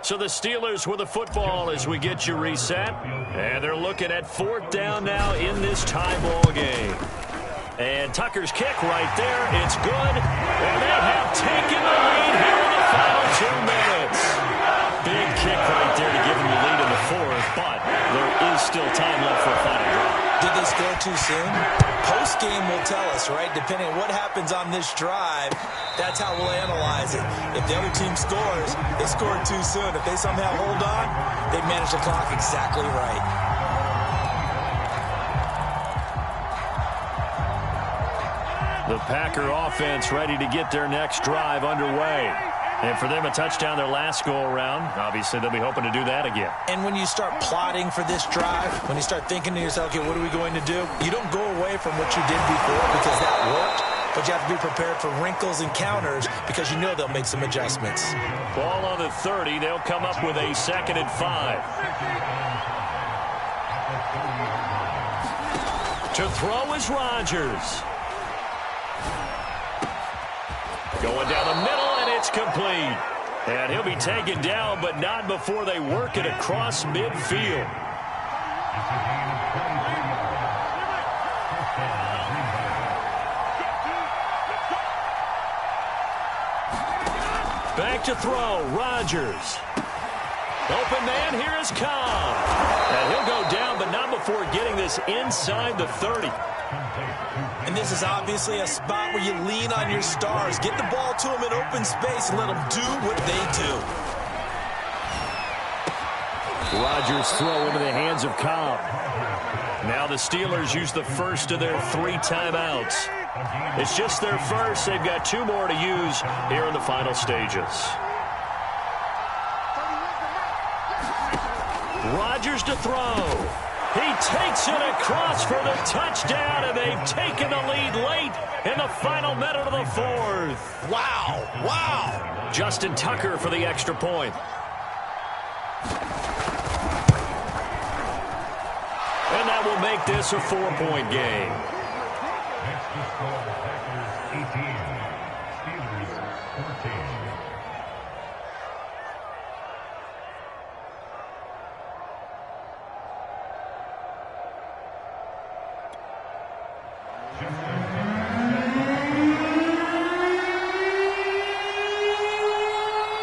So the Steelers with the football as we get you reset. And they're looking at 4th down now in this tie ball game. And Tucker's kick right there. It's good. And they have taken the lead here in the final 2 minutes. Big kick right there to give them the lead in the 4th. But there is still time left for a final drive. Did they score too soon? Post-game will tell us, right? Depending on what happens on this drive, that's how we'll analyze it. If the other team scores, they scored too soon. If they somehow hold on, they manage the clock exactly right. The Packer offense ready to get their next drive underway. And for them, a touchdown their last go-around. Obviously, they'll be hoping to do that again. And when you start plotting for this drive, when you start thinking to yourself, okay, what are we going to do? You don't go away from what you did before because that worked, but you have to be prepared for wrinkles and counters because you know they'll make some adjustments. Ball on the 30. They'll come up with a 2nd and 5. To throw is Rodgers. Going down the middle, and it's complete. And he'll be taken down, but not before they work it across midfield. Back to throw, Rodgers. Open man, here is Cobb. And he'll go down, but not before getting this inside the 30. And this is obviously a spot where you lean on your stars. Get the ball to them in open space and let them do what they do. Rodgers' throw into the hands of Cobb. Now the Steelers use the first of their 3 timeouts. It's just their first. They've got 2 more to use here in the final stages. Rodgers to throw. He takes it across for the touchdown, and they've taken the lead late in the final minute of the 4th. Wow, wow. Justin Tucker for the extra point. And that will make this a 4-point game.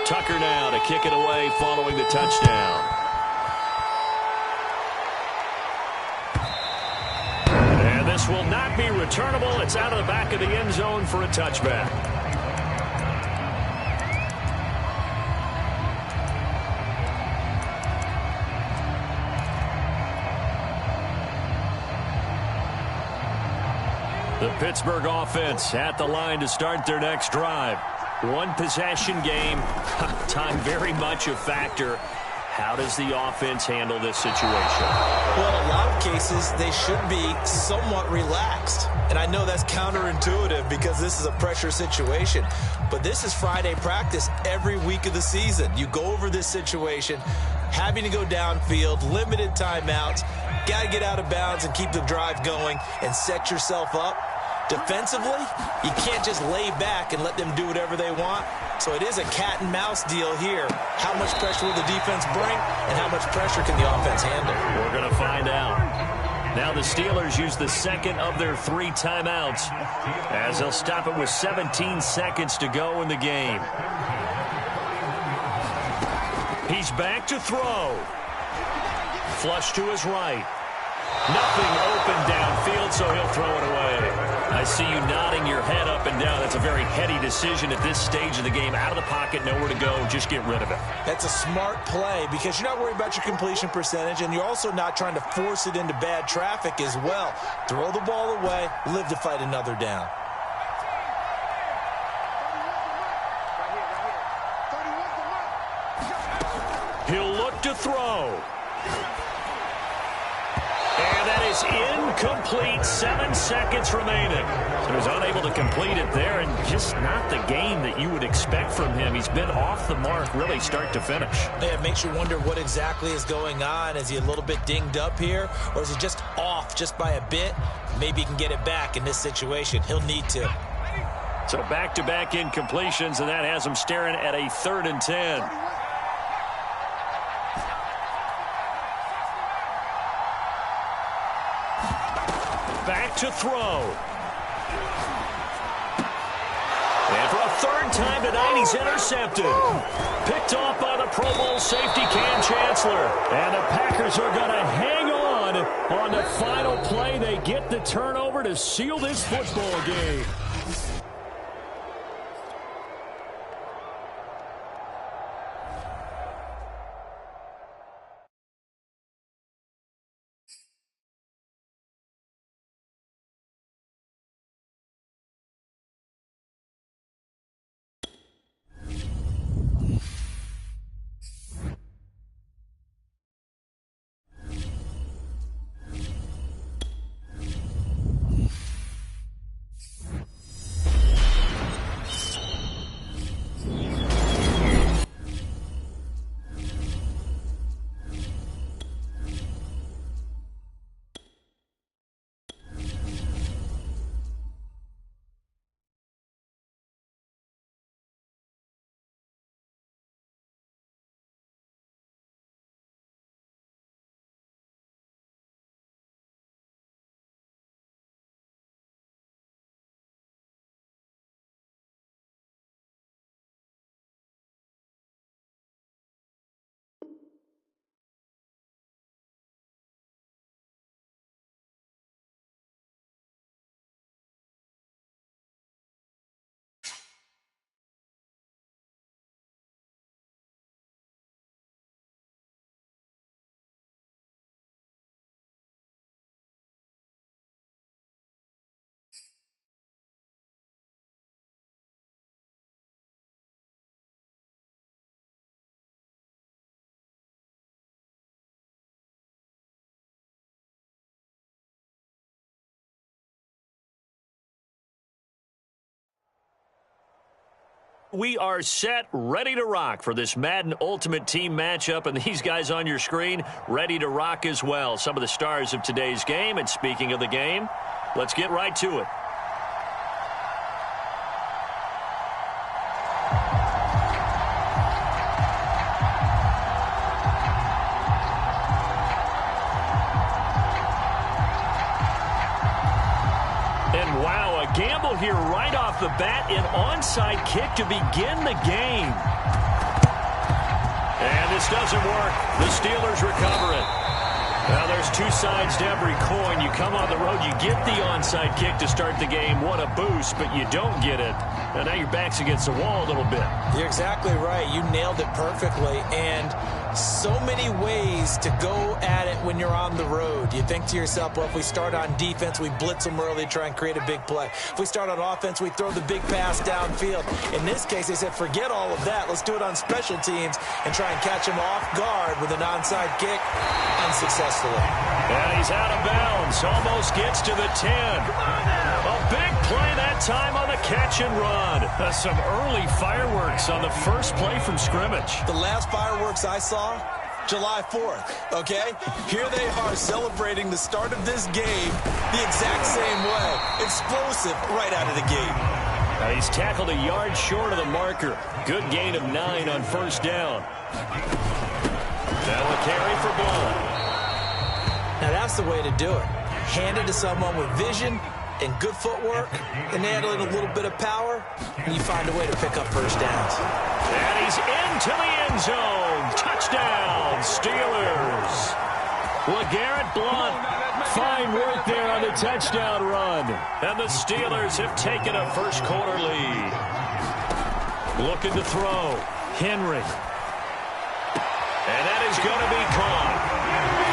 Tucker now to kick it away following the touchdown. And this will not be returnable. It's out of the back of the end zone for a touchback. The Pittsburgh offense at the line to start their next drive. 1 possession game. Time very much a factor. How does the offense handle this situation? Well, in a lot of cases, they should be somewhat relaxed. And I know that's counterintuitive because this is a pressure situation. But this is Friday practice every week of the season. You go over this situation, having to go downfield, limited timeouts, got to get out of bounds and keep the drive going and set yourself up. Defensively, you can't just lay back and let them do whatever they want. So it is a cat and mouse deal here. How much pressure will the defense bring, and how much pressure can the offense handle? We're going to find out. Now the Steelers use the second of their 3 timeouts as they'll stop it with 17 seconds to go in the game. He's back to throw. Flush to his right. Nothing open downfield, so he'll throw it away. I see you nodding your head up and down. That's a very heady decision at this stage of the game. Out of the pocket, nowhere to go. Just get rid of it. That's a smart play because you're not worried about your completion percentage, and you're also not trying to force it into bad traffic as well. Throw the ball away, live to fight another down. He'll look to throw. And that is incomplete. 7 seconds remaining. So he's unable to complete it there, and just not the game that you would expect from him. He's been off the mark really start to finish. Yeah, it makes you wonder what exactly is going on. Is he a little bit dinged up here, or is he just off just by a bit? Maybe he can get it back in this situation. He'll need to. So back-to-back incompletions, and that has him staring at a 3rd and 10. Back to throw. And for a 3rd time tonight, he's intercepted. Picked off by the Pro Bowl safety Cam Chancellor. And the Packers are going to hang on the final play. They get the turnover to seal this football game. we are set, ready to rock for this Madden Ultimate Team matchup, and these guys on your screen ready to rock as well. Some of the stars of today's game, and speaking of the game, let's get right to it. And wow, a gamble here right off the bat, an onside kick to begin the game. And this doesn't work. The Steelers recover it. Well, there's two sides to every coin. You come on the road, you get the onside kick to start the game. What a boost, but you don't get it. And now your back's against the wall a little bit. You're exactly right. You nailed it perfectly. And so many ways to go at it when you're on the road. You think to yourself, well, if we start on defense, we blitz them early, try and create a big play. If we start on offense, we throw the big pass downfield. In this case, they said, forget all of that. Let's do it on special teams and try and catch them off guard with an onside kick unsuccessfully. And he's out of bounds. Almost gets to the 10. A big play that time on the catch and run. Some early fireworks on the first play from scrimmage. The last fireworks I saw, July 4th, okay? Here they are celebrating the start of this game the exact same way. Explosive right out of the gate. Now he's tackled a yard short of the marker. Good gain of 9 on first down. Now a carry for Ball. Now that's the way to do it. Hand it to someone with vision and good footwork, and add in a little bit of power, and you find a way to pick up first downs. And he's into the end zone. Touchdown, Steelers. LeGarrette Blount, fine work there on the touchdown run. And the Steelers have taken a first quarter lead. Looking to throw. Henry. And that is going to be caught.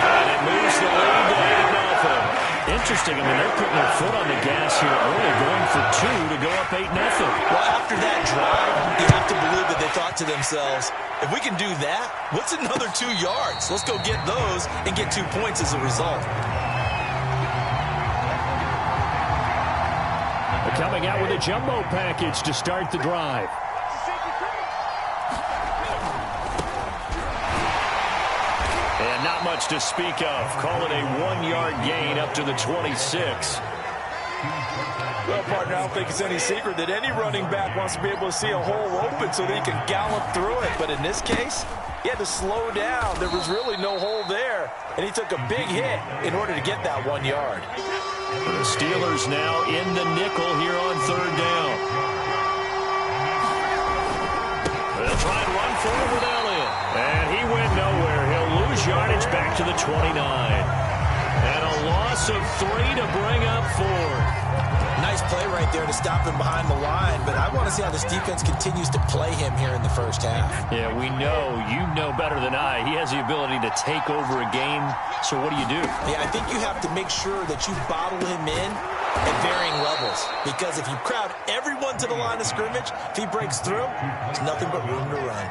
And it moves the lead to 8-0. Interesting. I mean, they're putting their foot on the gas here early, going for 2 to go up 8-0. Well, after that drive, you have to believe that they thought to themselves, if we can do that, what's another 2 yards? Let's go get those and get 2 points as a result. They're coming out with a jumbo package to start the drive. And not much to speak of. Call it a 1-yard gain up to the 26. Well, partner, I don't think it's any secret that any running back wants to be able to see a hole open so that he can gallop through it. But in this case, he had to slow down. There was really no hole there, and he took a big hit in order to get that 1 yard. The Steelers now in the nickel here on third down. They'll try and run forward with Elliott. And he went nowhere. He'll lose yardage back to the 29. And a loss of 3 to bring up 4. Nice play right there to stop him behind the line, but I want to see how this defense continues to play him here in the first half. Yeah, we know. You know better than I. He has the ability to take over a game, so what do you do? Yeah, I think you have to make sure that you bottle him in at varying levels, because if you crowd everyone to the line of scrimmage, if he breaks through, there's nothing but room to run.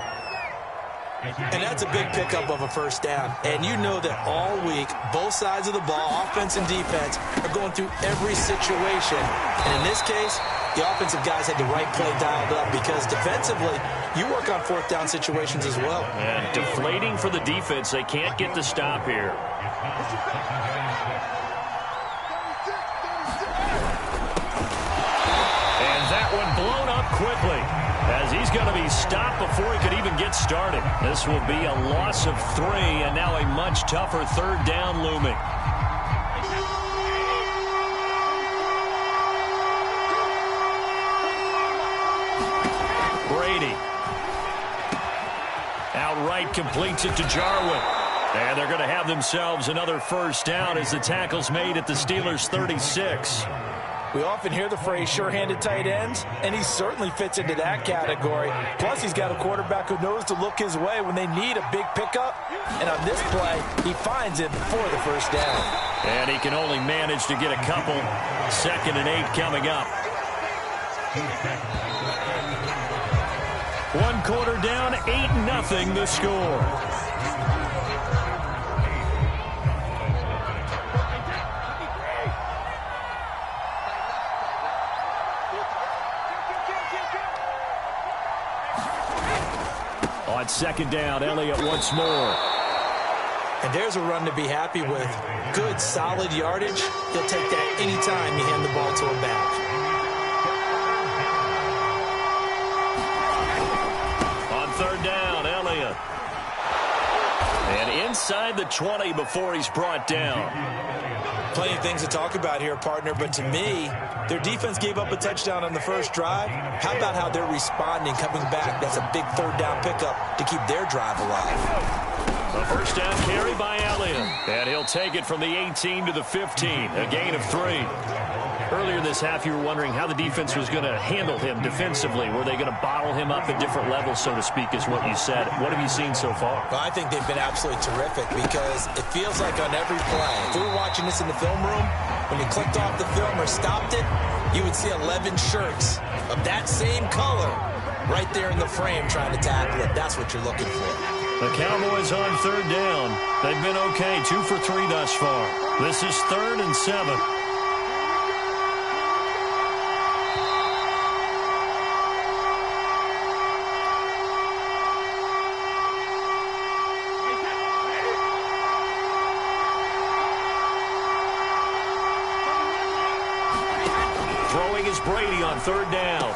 And that's a big pickup of a first down. And you know that all week, both sides of the ball, offense and defense, are going through every situation. And in this case, the offensive guys had the right play dialed up, because defensively, you work on fourth down situations as well. And deflating for the defense. They can't get the stop here. And that one blown up quickly, as he's going to be stopped before he could even get started. This will be a loss of 3, and now a much tougher third down looming. Brady. Outright completes it to Jarwin. And they're going to have themselves another first down as the tackle's made at the Steelers' 36. We often hear the phrase sure-handed tight ends, and he certainly fits into that category. Plus, he's got a quarterback who knows to look his way when they need a big pickup. And on this play, he finds it for the first down. And he can only manage to get a couple. 2nd and 8 coming up. 1 quarter down, 8-0 the score. On second down, Elliott once more. And there's a run to be happy with. Good, solid yardage. He'll take that anytime you hand the ball to him back. On third down, Elliott. And inside the 20 before he's brought down. Plenty of things to talk about here, partner, but to me, their defense gave up a touchdown on the first drive. How about how they're responding, coming back? That's a big third down pickup to keep their drive alive. A first down carry by Elliott. And he'll take it from the 18 to the 15, a gain of 3. Earlier this half, you were wondering how the defense was going to handle him defensively. Were they going to bottle him up at different levels, so to speak, is what you said. What have you seen so far? Well, I think they've been absolutely terrific because it feels like on every play, if we were watching this in the film room, when you clicked off the film or stopped it, you would see 11 shirts of that same color right there in the frame trying to tackle it. That's what you're looking for. The Cowboys on third down. They've been okay, 2 for 3 thus far. This is 3rd and 7. Throwing is Brady on third down.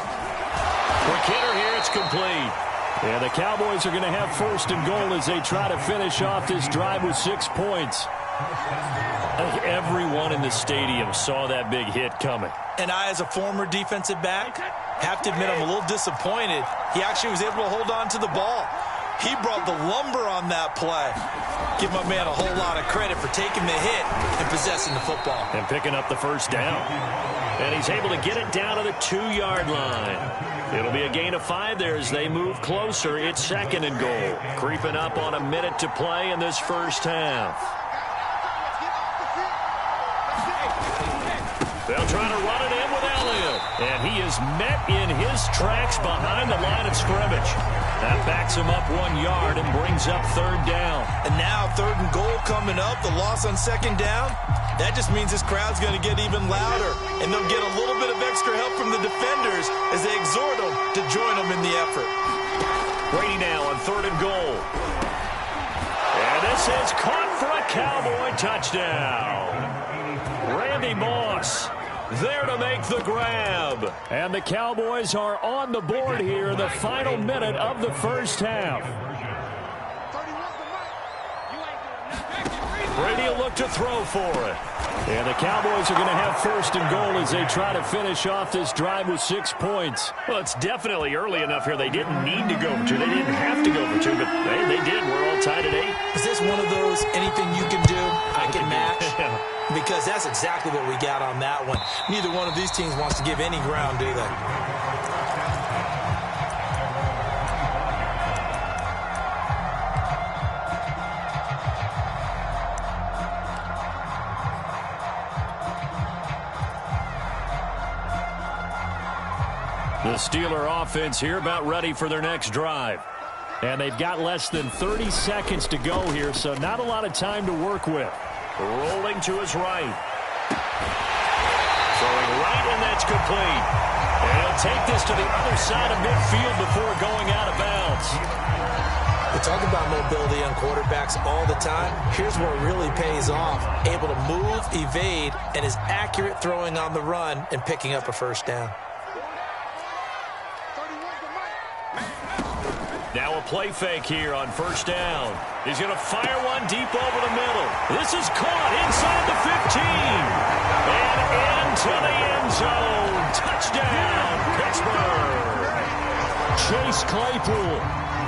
Quick hitter here, it's complete. And the Cowboys are going to have first and goal as they try to finish off this drive with 6 points. I think everyone in the stadium saw that big hit coming. And I, as a former defensive back, have to admit I'm a little disappointed. He actually was able to hold on to the ball. He brought the lumber on that play. Give my man a whole lot of credit for taking the hit and possessing the football. And picking up the first down. And he's able to get it down to the 2-yard line. It'll be a gain of 5 there as they move closer. It's 2nd and goal. Creeping up on a minute to play in this first half. They'll try to run it in with Elliott. And he is met in his tracks behind the line of scrimmage. That backs him up 1 yard and brings up third down. And now 3rd and goal coming up. The loss on 2nd down. That just means this crowd's going to get even louder. And they'll get a little bit of extra help from the defenders as they exhort them to join them in the effort. Brady now on 3rd and goal. And this is caught for a Cowboy touchdown. Randy Moss there to make the grab. And the Cowboys are on the board here in the final minute of the first half. Brady will look to throw for it. And the Cowboys are going to have first and goal as they try to finish off this drive with 6 points. Well, it's definitely early enough here. They didn't need to go for 2. They didn't have to go for 2, but they did. We're all tied at 8. Is this one of those anything you can do, I can match? Because that's exactly what we got on that one. Neither one of these teams wants to give any ground, do they? The Steeler offense here about ready for their next drive. And they've got less than 30 seconds to go here, so not a lot of time to work with. Rolling to his right. Throwing right, and that's complete. And he'll take this to the other side of midfield before going out of bounds. We talk about mobility on quarterbacks all the time. Here's where it really pays off. Able to move, evade, and is accurate throwing on the run and picking up a first down. Now a play fake here on first down. He's going to fire one deep over the middle. This is caught inside the 15. And into the end zone. Touchdown, Pittsburgh. Chase Claypool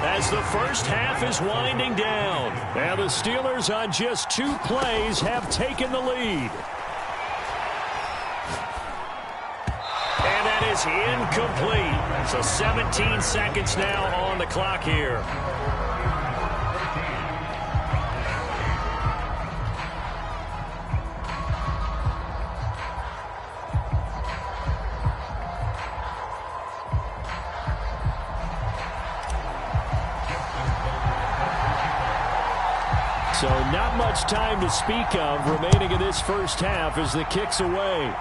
as the first half is winding down. And the Steelers on just 2 plays have taken the lead. And that is incomplete. So 17 seconds now on the clock here. So not much time to speak of remaining in this first half as the kick's away.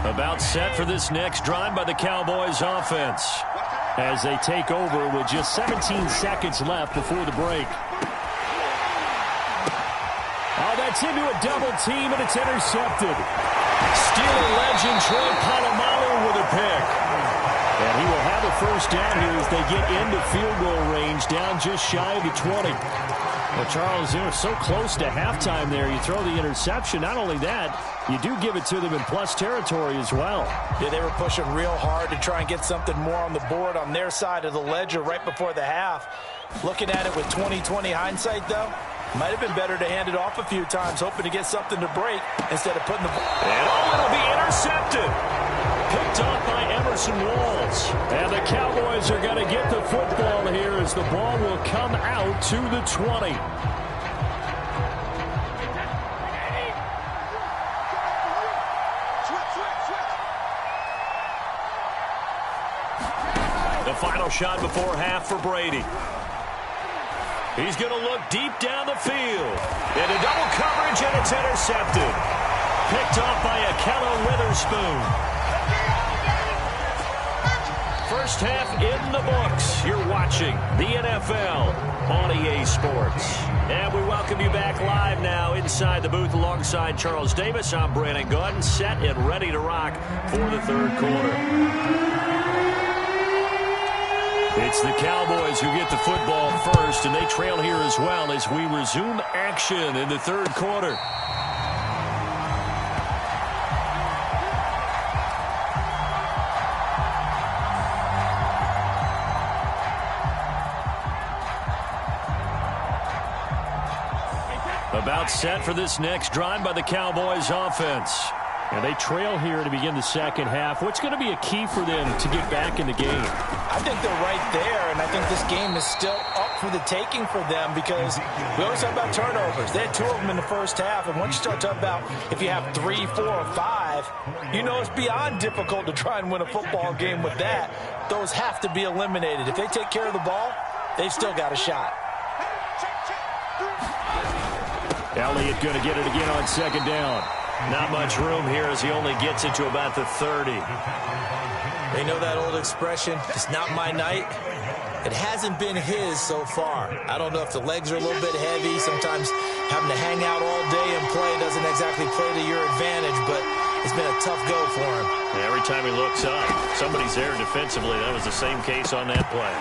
About set for this next drive by the Cowboys offense, as they take over with just 17 seconds left before the break. Oh, that's into a double team, and it's intercepted. Steeler legend Troy Polamalu with a pick. And he will have a first down here as they get into field goal range, down just shy of the 20. Well, Charles, they're so close to halftime there. You throw the interception. Not only that, you do give it to them in plus territory as well. Yeah, they were pushing real hard to try and get something more on the board on their side of the ledger right before the half. Looking at it with 20/20 hindsight, though, might have been better to hand it off a few times, hoping to get something to break instead of putting the ball. And it'll be intercepted. Picked off by Emerson Walls. And the Cowboys are going to get the football here as the ball will come out to the 20. The final shot before half for Brady. He's going to look deep down the field. Into double coverage, and it's intercepted. Picked off by Akello Witherspoon. First half in the books. You're watching the NFL on EA Sports. And we welcome you back live now inside the booth alongside Charles Davis. I'm Brandon Gaudin, set and ready to rock for the third quarter. It's the Cowboys who get the football first, and they trail here as well as we resume action in the third quarter. About set for this next drive by the Cowboys offense. And they trail here to begin the second half. What's going to be a key for them to get back in the game? I think they're right there, and I think this game is still up for the taking for them because we always talk about turnovers. They had 2 of them in the first half, and once you start talking about if you have 3, 4, or 5, you know it's beyond difficult to try and win a football game with that. Those have to be eliminated. If they take care of the ball, they've still got a shot. Elliott going to get it again on second down. Not much room here as he only gets it to about the 30. They know that old expression, it's not my night. It hasn't been his so far. I don't know if the legs are a little bit heavy. Sometimes having to hang out all day and play doesn't exactly play to your advantage, but it's been a tough go for him. Every time he looks up, somebody's there defensively. That was the same case on that play.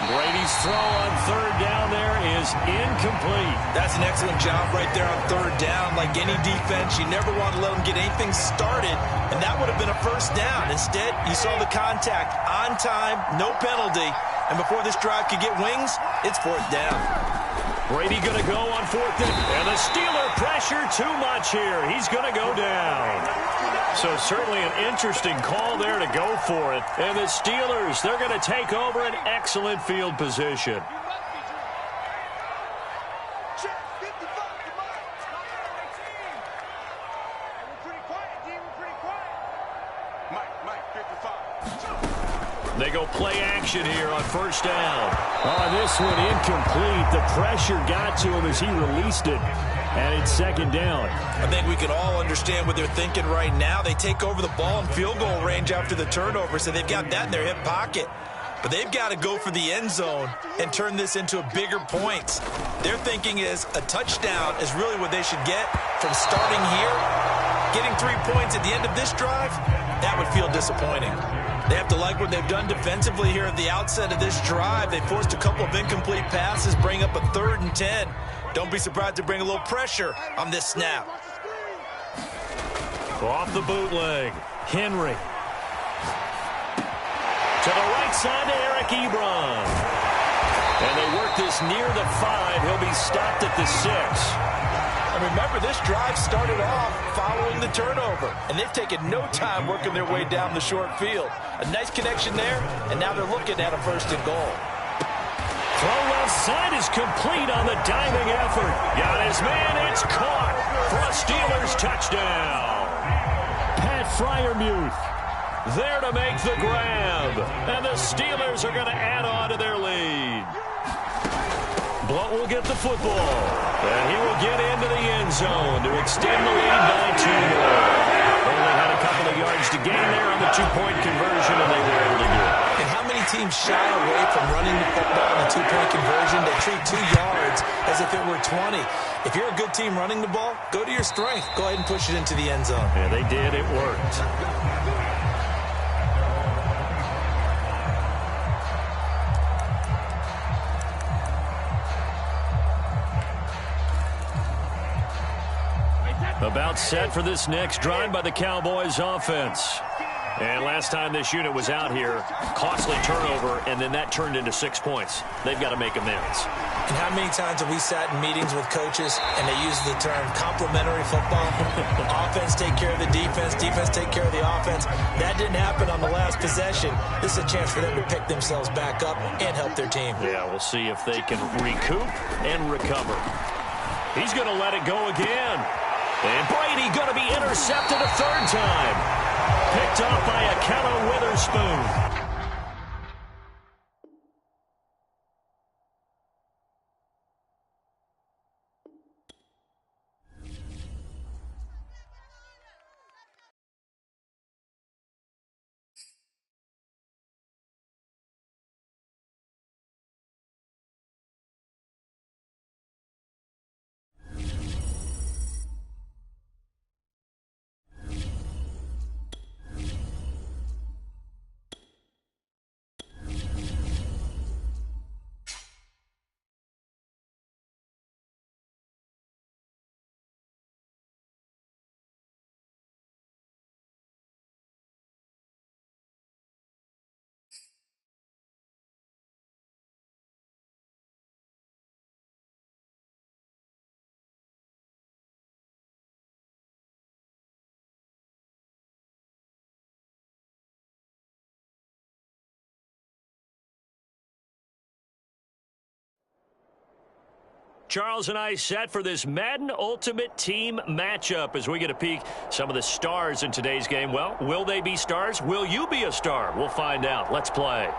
Brady's throw on third down there is incomplete. That's an excellent job right there on third down. Like any defense, you never want to let them get anything started, and that would have been a first down. Instead, you saw the contact on time, no penalty, and before this drive could get wings, it's fourth down. Brady going to go on fourth down, and the Steeler pressure too much here. He's going to go down. So certainly an interesting call there to go for it. And the Steelers, they're going to take over an excellent field position. They go play action here on first down. Oh, this one incomplete. The pressure got to him as he released it. And it's second down. I think we can all understand what they're thinking right now. They take over the ball in field goal range after the turnover, so they've got that in their hip pocket. But they've got to go for the end zone and turn this into bigger points. Their thinking is a touchdown is really what they should get from starting here. Getting 3 points at the end of this drive, that would feel disappointing. They have to like what they've done defensively here at the outset of this drive. They forced a couple of incomplete passes, bring up a 3rd and 10. Don't be surprised to bring a little pressure on this snap. Off the bootleg, Henry. To the right side to Eric Ebron. And they work this near the 5. He'll be stopped at the 6. And remember, this drive started off following the turnover, and they've taken no time working their way down the short field. A nice connection there, and now they're looking at a 1st and goal. Throw left side is complete on the diving effort. Got his man, it's caught for a Steelers touchdown. Pat Freiermuth there to make the grab. And the Steelers are going to add on to their lead. Blunt will get the football. And he will get into the end zone to extend the lead by 2 more. to gain there on the two-point conversion, and they were able to do it. And how many teams shy away from running the football in the two-point conversion? They treat 2 yards as if it were 20. If you're a good team running the ball, go to your strength. Go ahead and push it into the end zone. Yeah, they did. It worked. About set for this next drive by the Cowboys offense. And last time this unit was out here, costly turnover, and then that turned into 6 points. They've got to make amends. And how many times have we sat in meetings with coaches and they use the term complementary football? Offense take care of the defense, defense take care of the offense. That didn't happen on the last possession. This is a chance for them to pick themselves back up and help their team. Yeah, we'll see if they can recoup and recover. He's going to let it go again. And Brady going to be intercepted a third time. Picked off by Akello Witherspoon. Charles and I set for this Madden Ultimate Team matchup as we get a peek some of the stars in today's game. Well, will they be stars? Will you be a star? We'll find out. Let's play.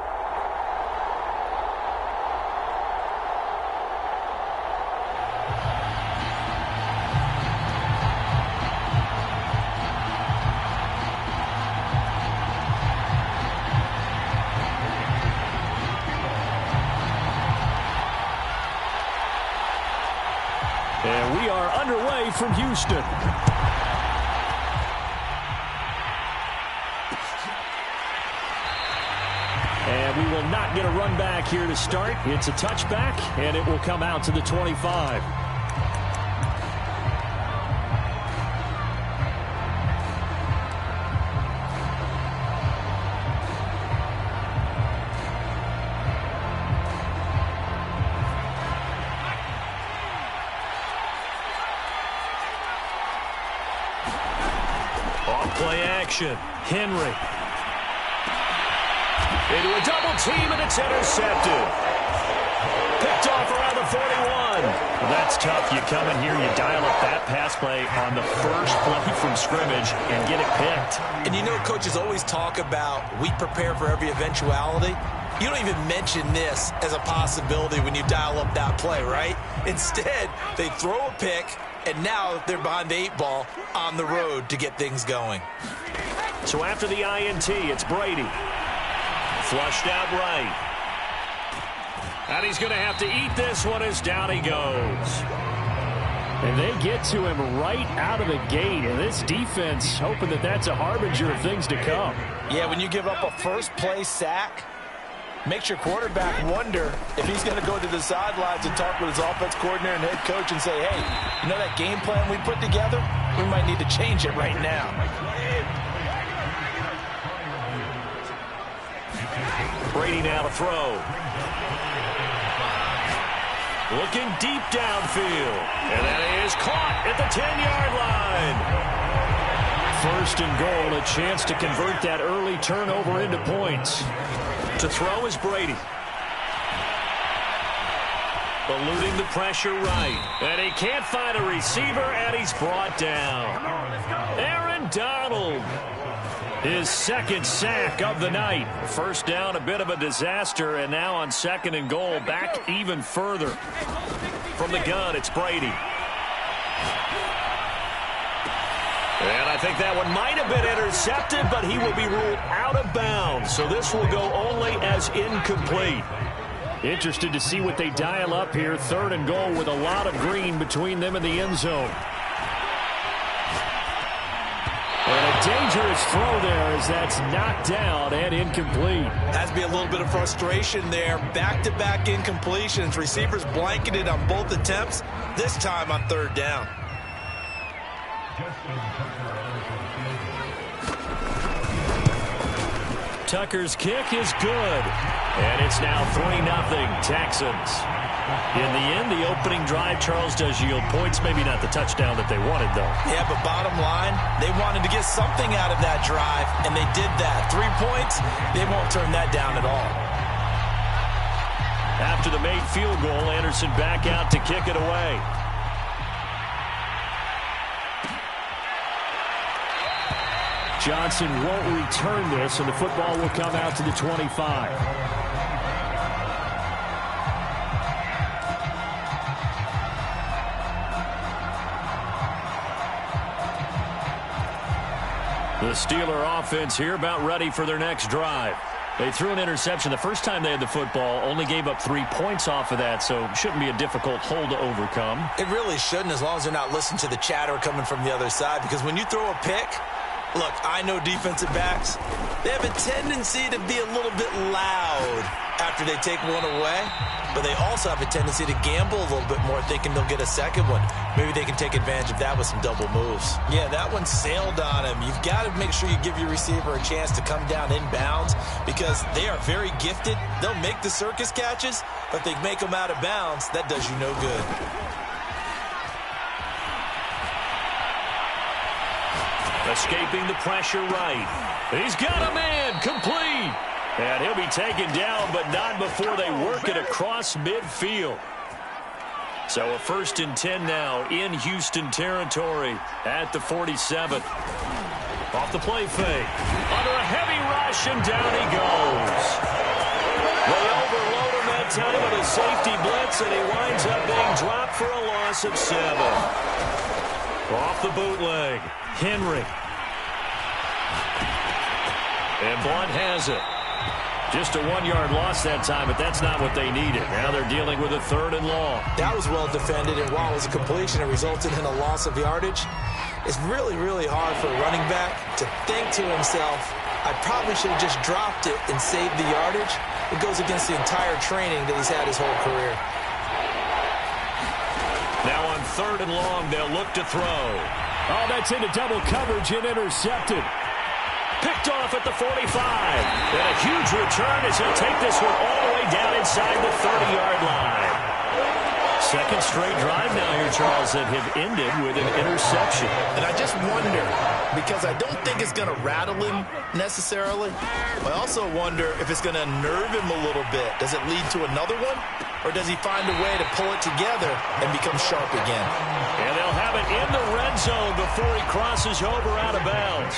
And we are underway from Houston. And we will not get a run back here to start. It's a touchback, and it will come out to the 25. Play action. Henry. Into a double team, and it's intercepted. Picked off around the 41. Well, that's tough. You come in here, you dial up that pass play on the first play from scrimmage and get it picked. And you know coaches always talk about we prepare for every eventuality. You don't even mention this as a possibility when you dial up that play, right? Instead, they throw a pick, and now they're behind the 8 ball on the road to get things going. So after the INT, it's Brady. Flushed out right. And he's going to have to eat this one as down he goes. And they get to him right out of the gate. And this defense hoping that that's a harbinger of things to come. Yeah, when you give up a first play sack, makes your quarterback wonder if he's going to go to the sidelines and talk with his offense coordinator and head coach and say, hey, you know that game plan we put together? We might need to change it right now. Brady now to throw. Looking deep downfield. And that is caught at the 10-yard line. First and goal, a chance to convert that early turnover into points. To throw is Brady. Eluding the pressure right. And he can't find a receiver, and he's brought down. Aaron Donald. His second sack of the night. First down, a bit of a disaster, and now on second and goal, back even further. From the gun, it's Brady. And I think that one might have been intercepted, but he will be ruled out of bounds. So this will go only as incomplete. Interested to see what they dial up here. 3rd and goal with a lot of green between them and the end zone. And a dangerous throw there as that's knocked down and incomplete. Has to be a little bit of frustration there. Back-to-back incompletions. Receivers blanketed on both attempts, this time on 3rd down. Tucker's kick is good. And it's now 3-0 Texans. In the end, the opening drive, Charles, does yield points. Maybe not the touchdown that they wanted, though. Yeah, but bottom line, they wanted to get something out of that drive, and they did that. 3 points, they won't turn that down at all. After the made field goal, Anderson back out to kick it away. Johnson won't return this, and the football will come out to the 25. The Steeler offense here about ready for their next drive. They threw an interception the first time they had the football, only gave up 3 points off of that, so it shouldn't be a difficult hole to overcome. It really shouldn't, as long as they're not listening to the chatter coming from the other side, because when you throw a pick, look, I know defensive backs, they have a tendency to be a little bit loud after they take one away, but they also have a tendency to gamble a little bit more, thinking they'll get a second one. Maybe they can take advantage of that with some double moves. Yeah, that one sailed on him. You've got to make sure you give your receiver a chance to come down inbounds, because they are very gifted. They'll make the circus catches, but if they make them out of bounds, that does you no good. Escaping the pressure right. He's got a man, complete. And he'll be taken down, but not before they work it across midfield. So a 1st and 10 now in Houston territory at the 47. Off the play fake. Under a heavy rush, and down he goes. They overload him that time with a safety blitz, and he winds up being dropped for a loss of 7. Off the bootleg. Henry. And Blunt has it. Just a 1-yard loss that time, but that's not what they needed. Now they're dealing with a 3rd and long. That was well defended, and while it was a completion, it resulted in a loss of yardage. It's really, really hard for a running back to think to himself, I probably should have just dropped it and saved the yardage. It goes against the entire training that he's had his whole career. Now on 3rd and long, they'll look to throw. Oh, that's into double coverage and intercepted. Picked off at the 45. And a huge return as he'll take this one all the way down inside the 30-yard line. Second straight drive now here, Charles, that have ended with an interception. And I just wonder, because I don't think it's going to rattle him necessarily, I also wonder if it's going to unnerve him a little bit. Does it lead to another one? Or does he find a way to pull it together and become sharp again? And they'll have it in the red zone before he crosses over out of bounds.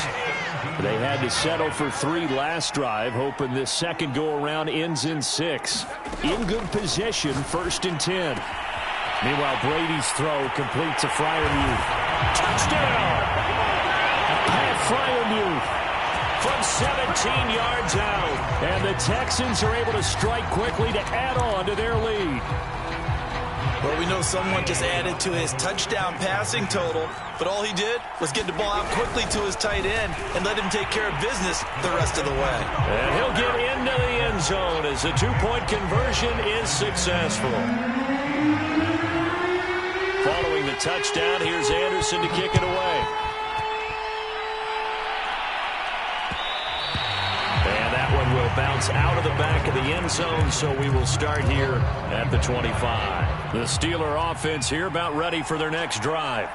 They had to settle for 3 last drive, hoping this second go-around ends in 6. In good position, 1st and 10. Meanwhile, Brady's throw completes a Freiermuth. Touchdown! Pat Freiermuth from 17 yards out. And the Texans are able to strike quickly to add on to their lead. Well, we know someone just added to his touchdown passing total, but all he did was get the ball out quickly to his tight end and let him take care of business the rest of the way. And he'll get into the end zone as the 2-point conversion is successful. Following the touchdown, here's Anderson to kick it away. And that one will bounce out of the back of the end zone, so we will start here at the 25. The Steeler offense here about ready for their next drive.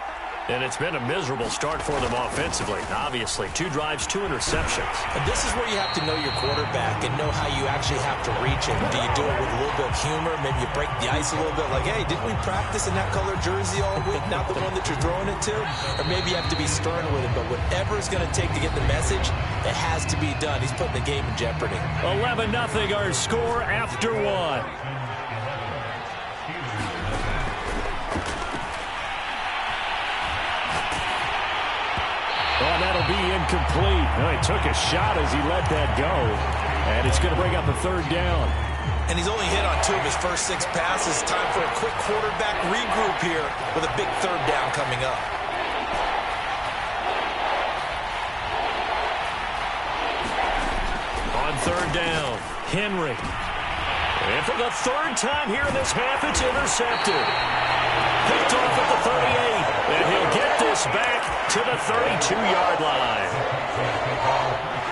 And it's been a miserable start for them offensively. Obviously, 2 drives, 2 interceptions. And this is where you have to know your quarterback and know how you actually have to reach him. Do you do it with a little bit of humor? Maybe you break the ice a little bit, like, hey, didn't we practice in that color jersey all week, not the one that you're throwing it to? Or maybe you have to be stern with him. But whatever it's going to take to get the message, it has to be done. He's putting the game in jeopardy. 11-0 our score after 1. On incomplete. Well, he took a shot as he let that go. And it's going to bring up a third down. And he's only hit on 2 of his first 6 passes. Time for a quick quarterback regroup here with a big third down coming up. On third down, Henry. And for the third time here in this half, it's intercepted. Picked off at the 38. And he'll get this back to the 32-yard line.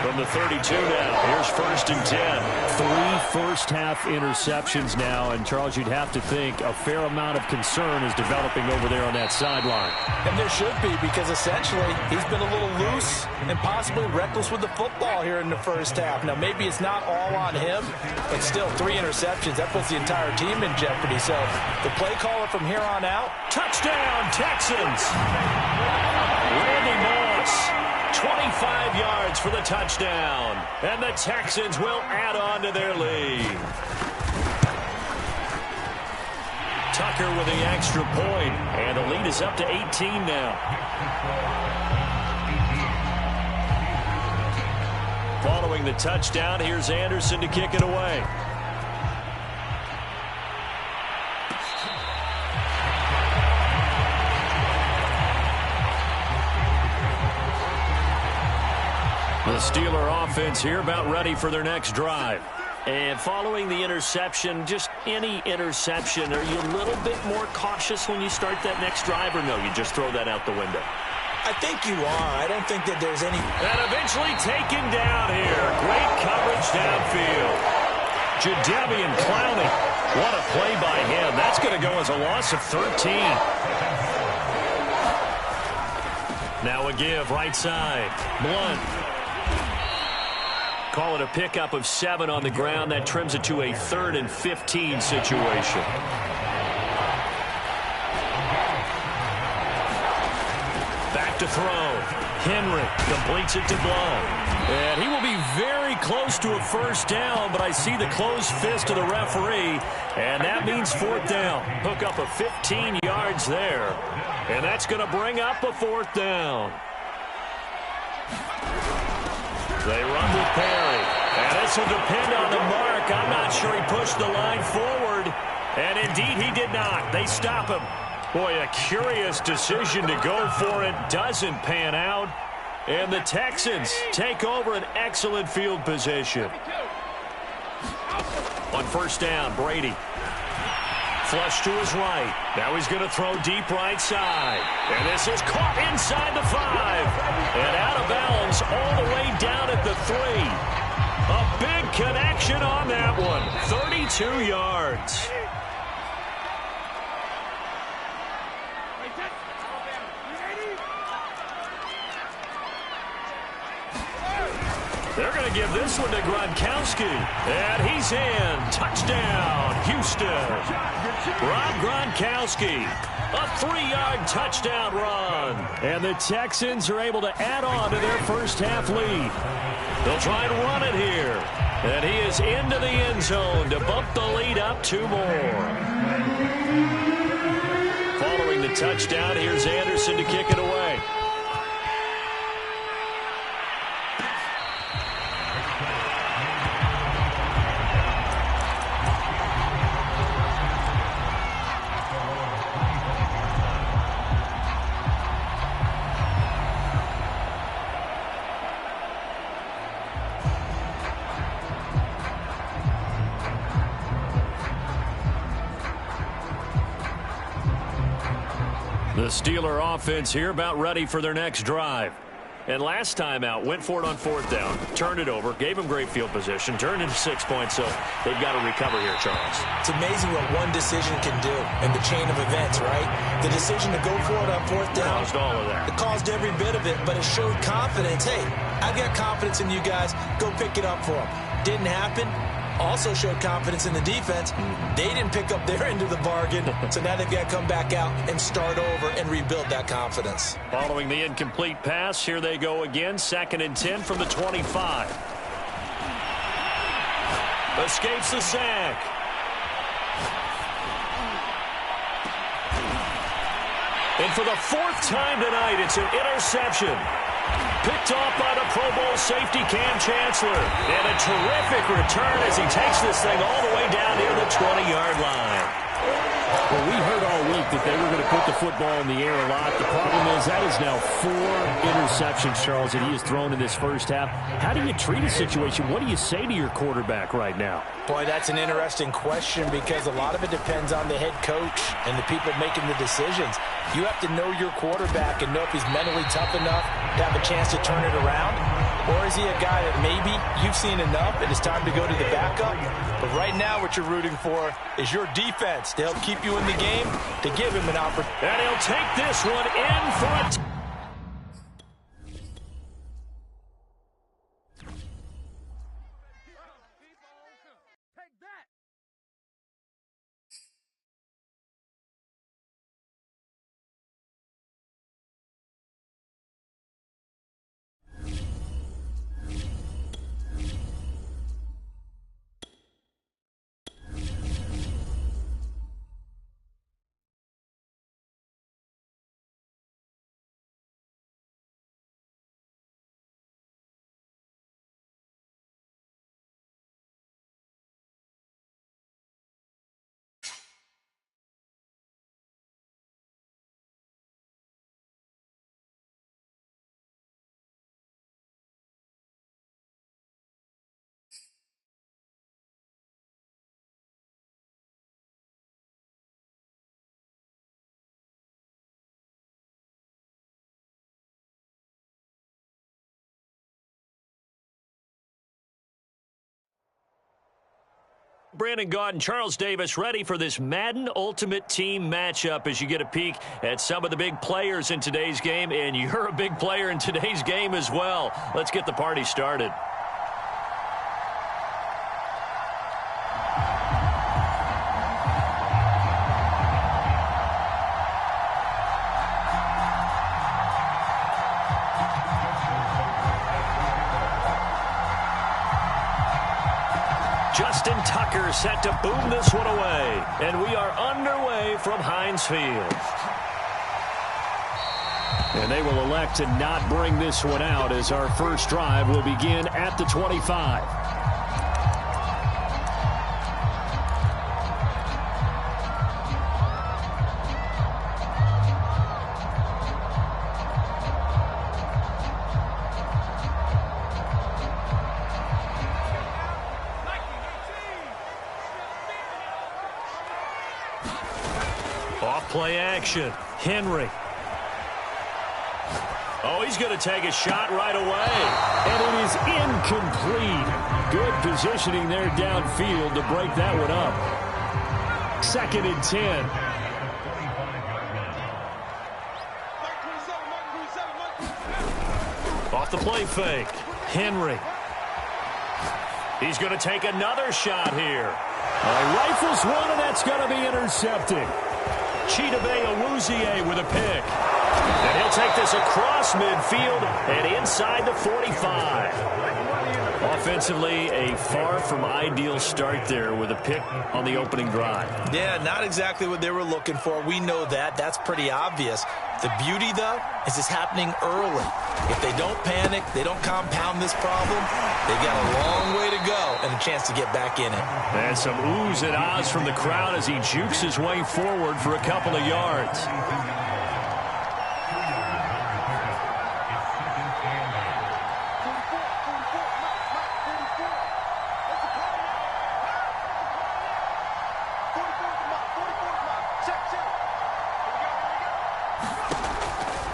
From the 32 now, here's 1st and 10. 3 first-half interceptions now, and Charles, you'd have to think a fair amount of concern is developing over there on that sideline. And there should be, because essentially he's been a little loose and possibly reckless with the football here in the first half. Now, maybe it's not all on him, but still 3 interceptions. That puts the entire team in jeopardy. So the play caller from here on out. Touchdown, Texans! Randy Moss. 25 yards for the touchdown. And the Texans will add on to their lead. Tucker with the extra point. And the lead is up to 18 now. Following the touchdown, here's Anderson to kick it away. The Steeler offense here about ready for their next drive. And following the interception, just any interception, are you a little bit more cautious when you start that next drive, or no, you just throw that out the window? I think you are. I don't think that there's any... And eventually taken down here. Great coverage downfield. Jadeveon Clowney. What a play by him. That's going to go as a loss of 13. Now a give right side. Blunt. Call it a pickup of 7 on the ground. That trims it to a 3rd and 15 situation. Back to throw. Henry completes it to Blunt. And he will be very close to a first down, but I see the closed fist of the referee, and that means 4th down. Hook up of 15 yards there, and that's going to bring up a 4th down. They run with Perry, and this will depend on the mark. I'm not sure he pushed the line forward, and indeed he did not. They stop him. Boy, a curious decision to go for it. Doesn't pan out, and the Texans take over an excellent field position. On first down, Brady. Flush to his right. Now he's going to throw deep right side. And this is caught inside the 5. And out of bounds all the way down at the 3. A big connection on that one. 32 yards. They're going to give this one to Gronkowski. And he's in. Touchdown, Houston. Rob Gronkowski. A 3-yard touchdown run. And the Texans are able to add on to their first half lead. They'll try and run it here. And he is into the end zone to bump the lead up 2 more. Following the touchdown, here's Anderson to kick it away. The Steeler offense here about ready for their next drive. And last time out, went for it on 4th down, turned it over, gave them great field position, turned into 6 points, so they've got to recover here, Charles. It's amazing what one decision can do in the chain of events, right? The decision to go for it on 4th down. Caused all of that. It caused every bit of it, but it showed confidence. Hey, I've got confidence in you guys. Go pick it up for them. Didn't happen. Also showed confidence in the defense. They didn't pick up their end of the bargain, so now they've got to come back out and start over and rebuild that confidence. Following the incomplete pass, here they go again. 2nd and 10 from the 25. Escapes the sack. And for the 4th time tonight, it's an interception. Picked off by the Pro Bowl safety Cam Chancellor. And a terrific return as he takes this thing all the way down near the 20-yard line. Well, we heard all week that they were going to put the football in the air a lot. The problem is that is now 4 interceptions, Charles, that he has thrown in this first half. How do you treat a situation? What do you say to your quarterback right now? Boy, that's an interesting question because a lot of it depends on the head coach and the people making the decisions. You have to know your quarterback and know if he's mentally tough enough to have a chance to turn it around. Or is he a guy that maybe you've seen enough and it's time to go to the backup? But right now what you're rooting for is your defense to help keep you in the game, to give him an opportunity. And he'll take this one in for a Brandon Gaudin and Charles Davis ready for this Madden Ultimate Team matchup as you get a peek at some of the big players in today's game, and you're a big player in today's game as well. Let's get the party started. Justin Tucker set to boom this one away. And we are underway from Heinz Field. And they will elect to not bring this one out as our first drive will begin at the 25. Play action. Henry. Oh, he's going to take a shot right away. And it is incomplete. Good positioning there downfield to break that one up. 2nd and 10. Off the play fake. Henry. He's going to take another shot here. Rifles one, and that's going to be intercepted. Chidobe Awuzie with a pick. And he'll take this across midfield and inside the 45. Offensively, a far from ideal start there with a pick on the opening drive. Yeah, not exactly what they were looking for. We know that. That's pretty obvious. The beauty, though, is it's happening early. If they don't panic, they don't compound this problem, they've got a long way to go and a chance to get back in it. And some oohs and ahs from the crowd as he jukes his way forward for a couple of yards.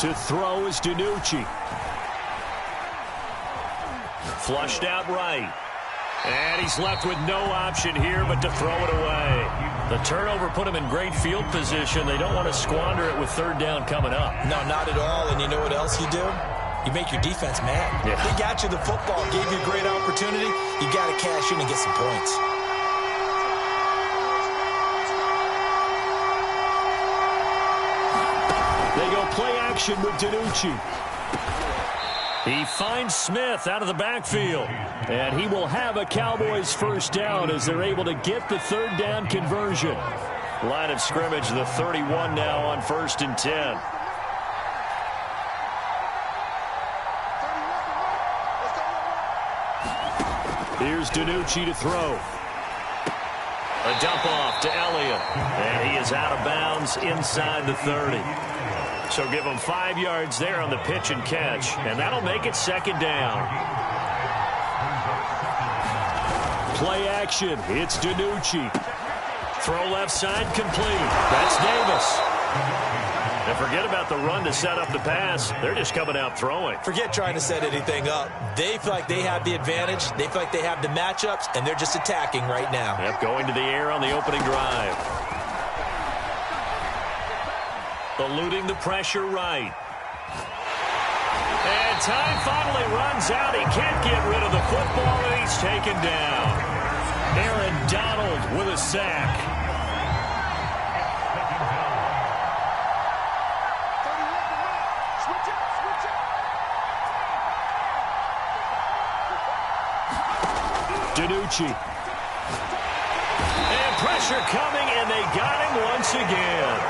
To throw is DiNucci. Flushed out right. And he's left with no option here but to throw it away. The turnover put him in great field position. They don't want to squander it with 3rd down coming up. No, not at all. And you know what else you do? You make your defense mad. Yeah. They got you the football, gave you a great opportunity. You got to cash in and get some points. They go play action with DiNucci. He finds Smith out of the backfield. And he will have a Cowboys 1st down as they're able to get the 3rd down conversion. Line of scrimmage, the 31 now on 1st and 10. Here's DiNucci to throw. A dump off to Elliott. And he is out of bounds inside the 30. So give him 5 yards there on the pitch and catch. And that'll make it second down. Play action. It's DiNucci. Throw left side complete. That's Davis. And forget about the run to set up the pass. They're just coming out throwing. Forget trying to set anything up. They feel like they have the advantage. They feel like they have the matchups, and they're just attacking right now. Yep, going to the air on the opening drive. Eluding the pressure right. And time finally runs out. He can't get rid of the football, and he's taken down. Aaron Donald with a sack. DiNucci. And pressure coming, and they got him once again.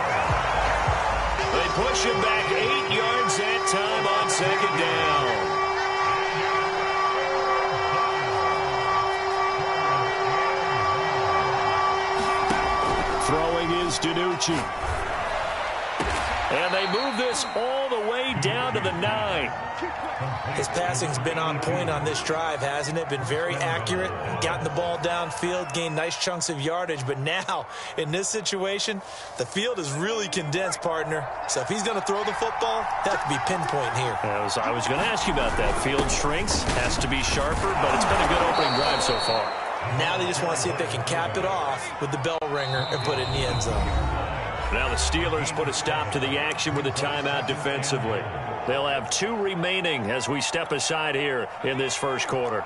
They push him back 8 yards that time on second down. Throwing is DiNucci. And they move this all the way down to the 9. His passing's been on point on this drive, hasn't it? Been very accurate, gotten the ball downfield, gained nice chunks of yardage. But now, in this situation, the field is really condensed, partner. So if he's going to throw the football, that could be pinpoint here. I was going to ask you about that. Field shrinks, has to be sharper, but it's been a good opening drive so far. Now they just want to see if they can cap it off with the bell ringer and put it in the end zone. Now the Steelers put a stop to the action with a timeout defensively. They'll have 2 remaining as we step aside here in this first quarter.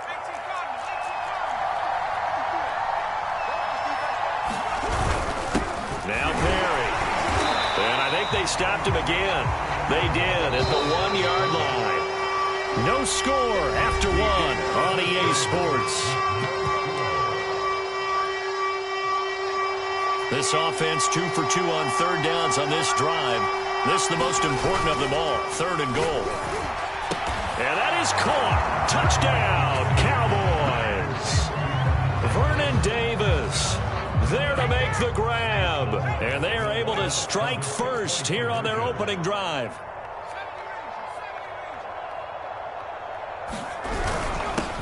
Now Perry. And I think they stopped him again. They did at the 1-yard line. No score after 1 on EA Sports. This offense 2 for 2 on third downs on this drive. This is the most important of them all, 3rd and goal. And that is caught. Touchdown, Cowboys. Vernon Davis there to make the grab. And they are able to strike first here on their opening drive.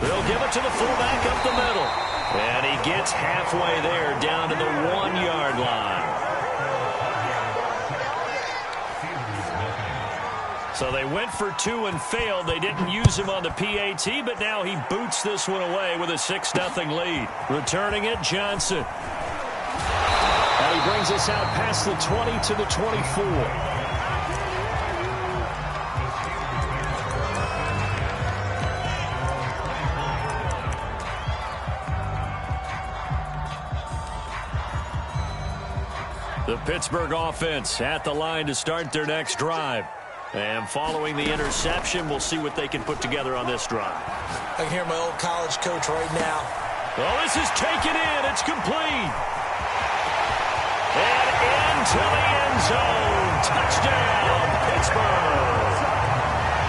They'll give it to the fullback up the middle. And he gets halfway there down to the 1-yard line. So they went for 2 and failed. They didn't use him on the PAT, but now he boots this one away with a 6-0 lead. Returning it, Johnson. And he brings us out past the 20 to the 24. The Pittsburgh offense at the line to start their next drive. And following the interception, we'll see what they can put together on this drive. I can hear my old college coach right now. Oh, this is taken in. It's complete. And into the end zone. Touchdown, Pittsburgh.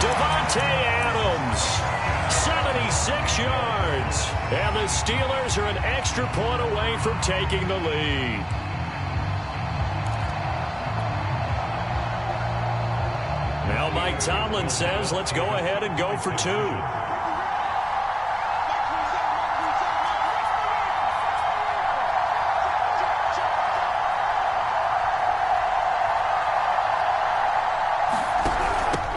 Devontae Adams, 76 yards. And the Steelers are an extra point away from taking the lead. Now Mike Tomlin says, let's go ahead and go for 2.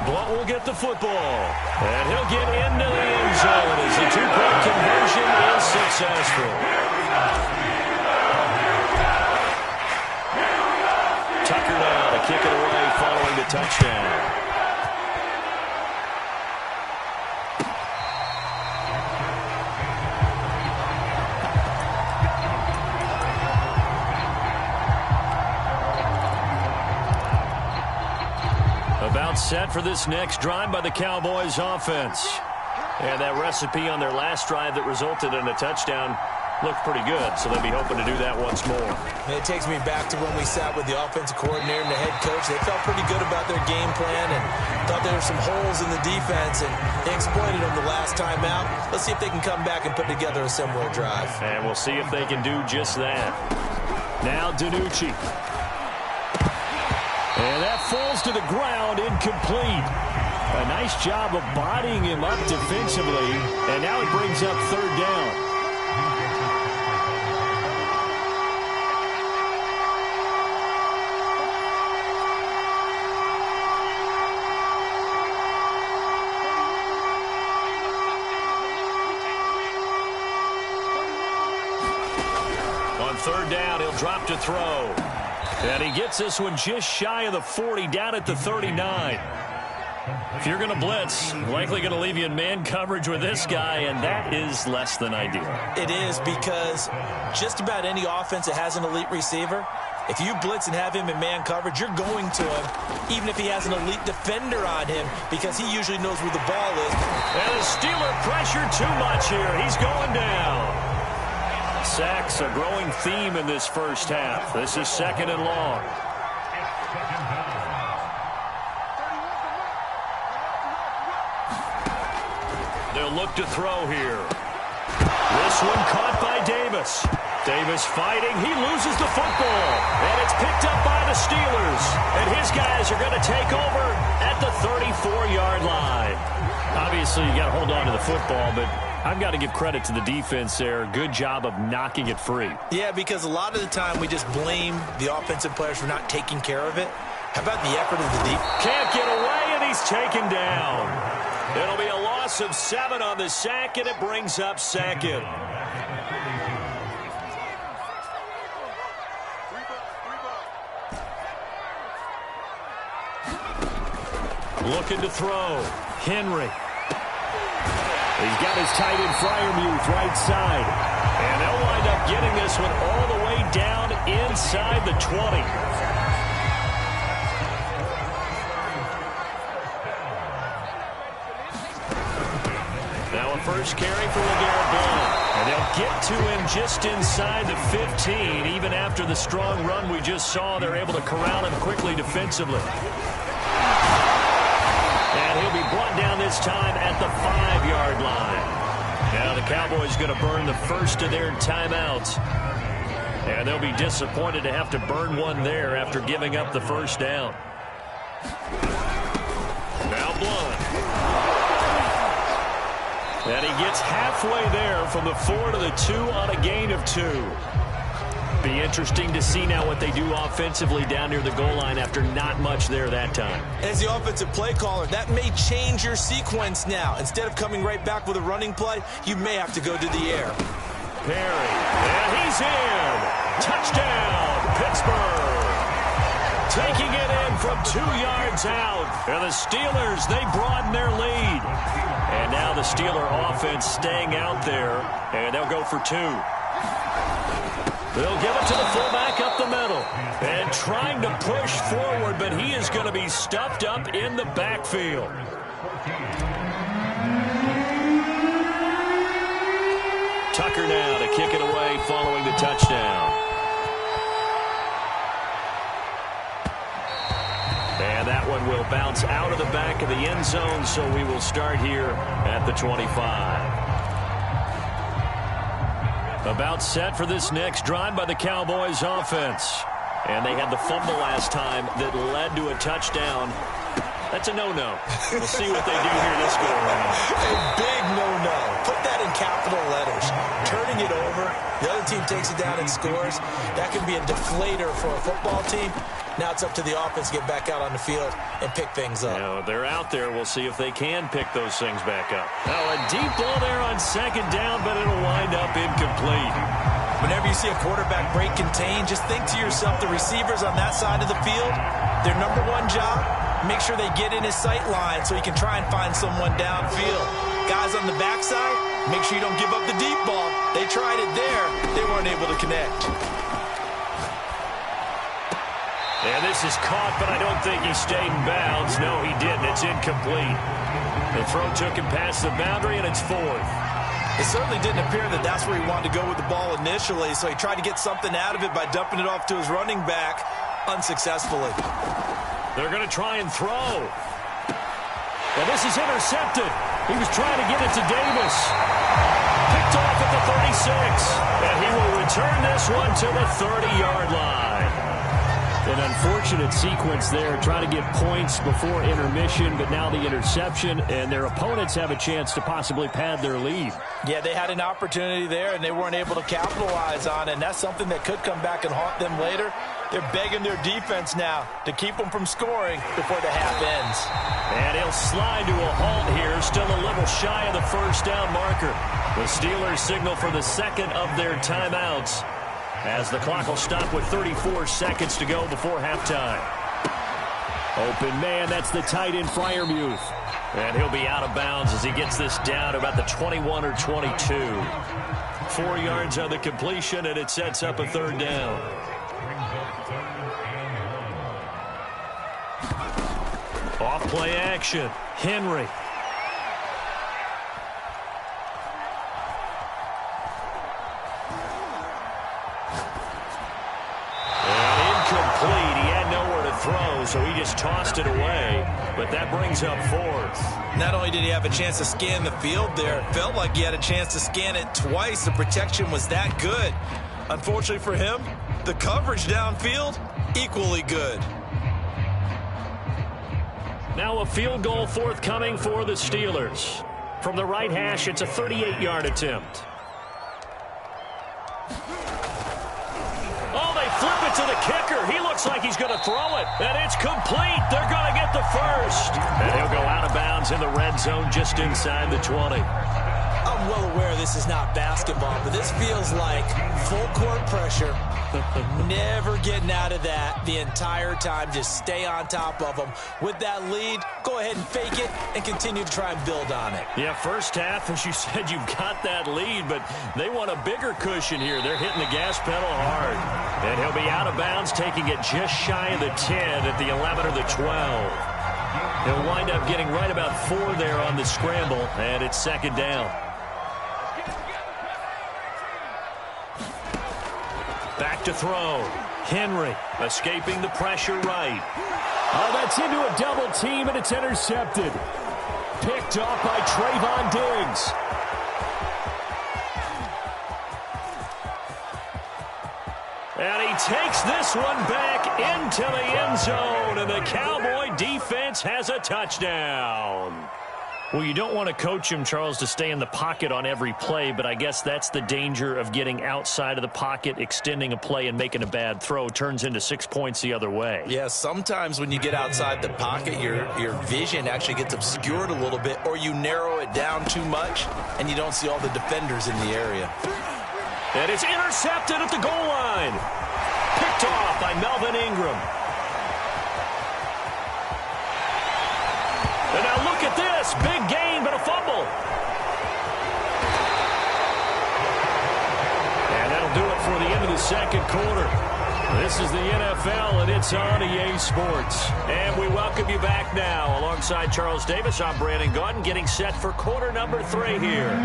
Blunt will get the football. And he'll get into the end zone as the 2-point conversion is successful. Tucker now to kick it away following the touchdown. About set for this next drive by the Cowboys offense. And that recipe on their last drive that resulted in a touchdown looked pretty good, so they'll be hoping to do that once more. And it takes me back to when we sat with the offensive coordinator and the head coach. They felt pretty good about their game plan and thought there were some holes in the defense, and they exploited them the last time out. Let's see if they can come back and put together a similar drive. And we'll see if they can do just that. Now DiNucci. And that falls to the ground, incomplete. A nice job of bodying him up defensively, and now it brings up third down. On third down, he'll drop to throw. And he gets this one just shy of the 40, down at the 39. If you're going to blitz, likely going to leave you in man coverage with this guy, and that is less than ideal. It is, because just about any offense that has an elite receiver, if you blitz and have him in man coverage, you're going to him, even if he has an elite defender on him, because he usually knows where the ball is. And the Steeler pressure too much here. He's going down. Sacks, a growing theme in this first half. This is second and long. They'll look to throw here. This one caught by Davis. Davis fighting. He loses the football. And it's picked up by the Steelers. And his guys are going to take over at the 34-yard line. Obviously, you got to hold on to the football, but I've got to give credit to the defense there. Good job of knocking it free. Yeah, because a lot of the time we just blame the offensive players for not taking care of it. How about the effort of the defense? Can't get away, and he's taken down. It'll be a loss of 7 on the sack, and it brings up second. Looking to throw. Henry. He's got his tight end Freiermuth right side. And they'll wind up getting this one all the way down inside the 20. Now a first carry for LeGarrette Blount. And they'll get to him just inside the 15. Even after the strong run we just saw, they're able to corral him quickly defensively. And he'll be brought down this time at the 5-yard line. Now the Cowboys going to burn the first of their timeouts. And they'll be disappointed to have to burn one there after giving up the first down. Now Blount. And he gets halfway there from the 4 to the 2 on a gain of 2. Be interesting to see now what they do offensively down near the goal line after not much there that time. As the offensive play caller, that may change your sequence now. Instead of coming right back with a running play, you may have to go to the air. Perry, and he's in. Touchdown, Pittsburgh. Taking it in from 2 yards out. And the Steelers, they broaden their lead. And now the Steeler offense staying out there, and they'll go for 2. They'll give it to the fullback up the middle. And trying to push forward, but he is going to be stuffed up in the backfield. Tucker now to kick it away following the touchdown. And that one will bounce out of the back of the end zone, so we will start here at the 25. About set for this next drive by the Cowboys offense. And they had the fumble last time that led to a touchdown. That's a no-no. We'll see what they do here this go around. A big no-no. Put that in capital letters. Turning it over, the other team takes it down and scores. That can be a deflator for a football team. Now it's up to the offense to get back out on the field and pick things up. You know, they're out there. We'll see if they can pick those things back up. Now a deep ball there on second down, but it'll wind up incomplete. Whenever you see a quarterback break contain, just think to yourself, the receivers on that side of the field, their number one job, make sure they get in his sight line so he can try and find someone downfield. Guys on the backside, make sure you don't give up the deep ball. They tried it there. They weren't able to connect. And this is caught, but I don't think he stayed in bounds. No, he didn't. It's incomplete. The throw took him past the boundary, and it's 4th. It certainly didn't appear that that's where he wanted to go with the ball initially, so he tried to get something out of it by dumping it off to his running back unsuccessfully. They're going to try and throw. And this is intercepted. He was trying to get it to Davis. Picked off at the 36. And he will return this one to the 30-yard line. An unfortunate sequence there, trying to get points before intermission, but now the interception, and their opponents have a chance to possibly pad their lead. Yeah, they had an opportunity there, and they weren't able to capitalize on it, and that's something that could come back and haunt them later. They're begging their defense now to keep them from scoring before the half ends. And he'll slide to a halt here, still a little shy of the first down marker. The Steelers signal for the second of their timeouts, as the clock will stop with 34 seconds to go before halftime. Open man, that's the tight end Freiermuth. And he'll be out of bounds as he gets this down to about the 21 or 22. 4 yards on the completion, and it sets up a third down. Off play action. Henry. Incomplete. He had nowhere to throw, so he just tossed it away. But that brings up fourth. Not only did he have a chance to scan the field there, it felt like he had a chance to scan it twice. The protection was that good. Unfortunately for him, the coverage downfield, equally good. Now a field goal forthcoming for the Steelers. From the right hash, it's a 38-yard attempt. Oh, they flip it to the kicker. He looks like he's going to throw it. And it's complete. They're going to get the first. And he'll go out of bounds in the red zone just inside the 20. I'm well aware this is not basketball, but this feels like full court pressure. Never getting out of that the entire time. Just stay on top of them. With that lead, go ahead and fake it and continue to try and build on it. Yeah, first half, as you said, you've got that lead, but they want a bigger cushion here. They're hitting the gas pedal hard. And he'll be out of bounds, taking it just shy of the 10 at the 11 or the 12. He'll wind up getting right about 4 there on the scramble, and it's second down. Back to throw. Henry escaping the pressure right. Oh, that's into a double team, and it's intercepted. Picked off by Trayvon Diggs. And he takes this one back into the end zone, and the Cowboy defense has a touchdown. Well, you don't want to coach him, Charles, to stay in the pocket on every play, but I guess that's the danger of getting outside of the pocket, extending a play, and making a bad throw. Turns into 6 points the other way. Yeah, sometimes when you get outside the pocket, your vision actually gets obscured a little bit, or you narrow it down too much, and you don't see all the defenders in the area. And it's intercepted at the goal line. Picked off by Melvin Ingram. And now look at this. Big gain, but a fumble. And that'll do it for the end of the second quarter. This is the NFL, and it's on EA Sports. And we welcome you back now. Alongside Charles Davis, I'm Brandon Gaudin, getting set for quarter number 3 here.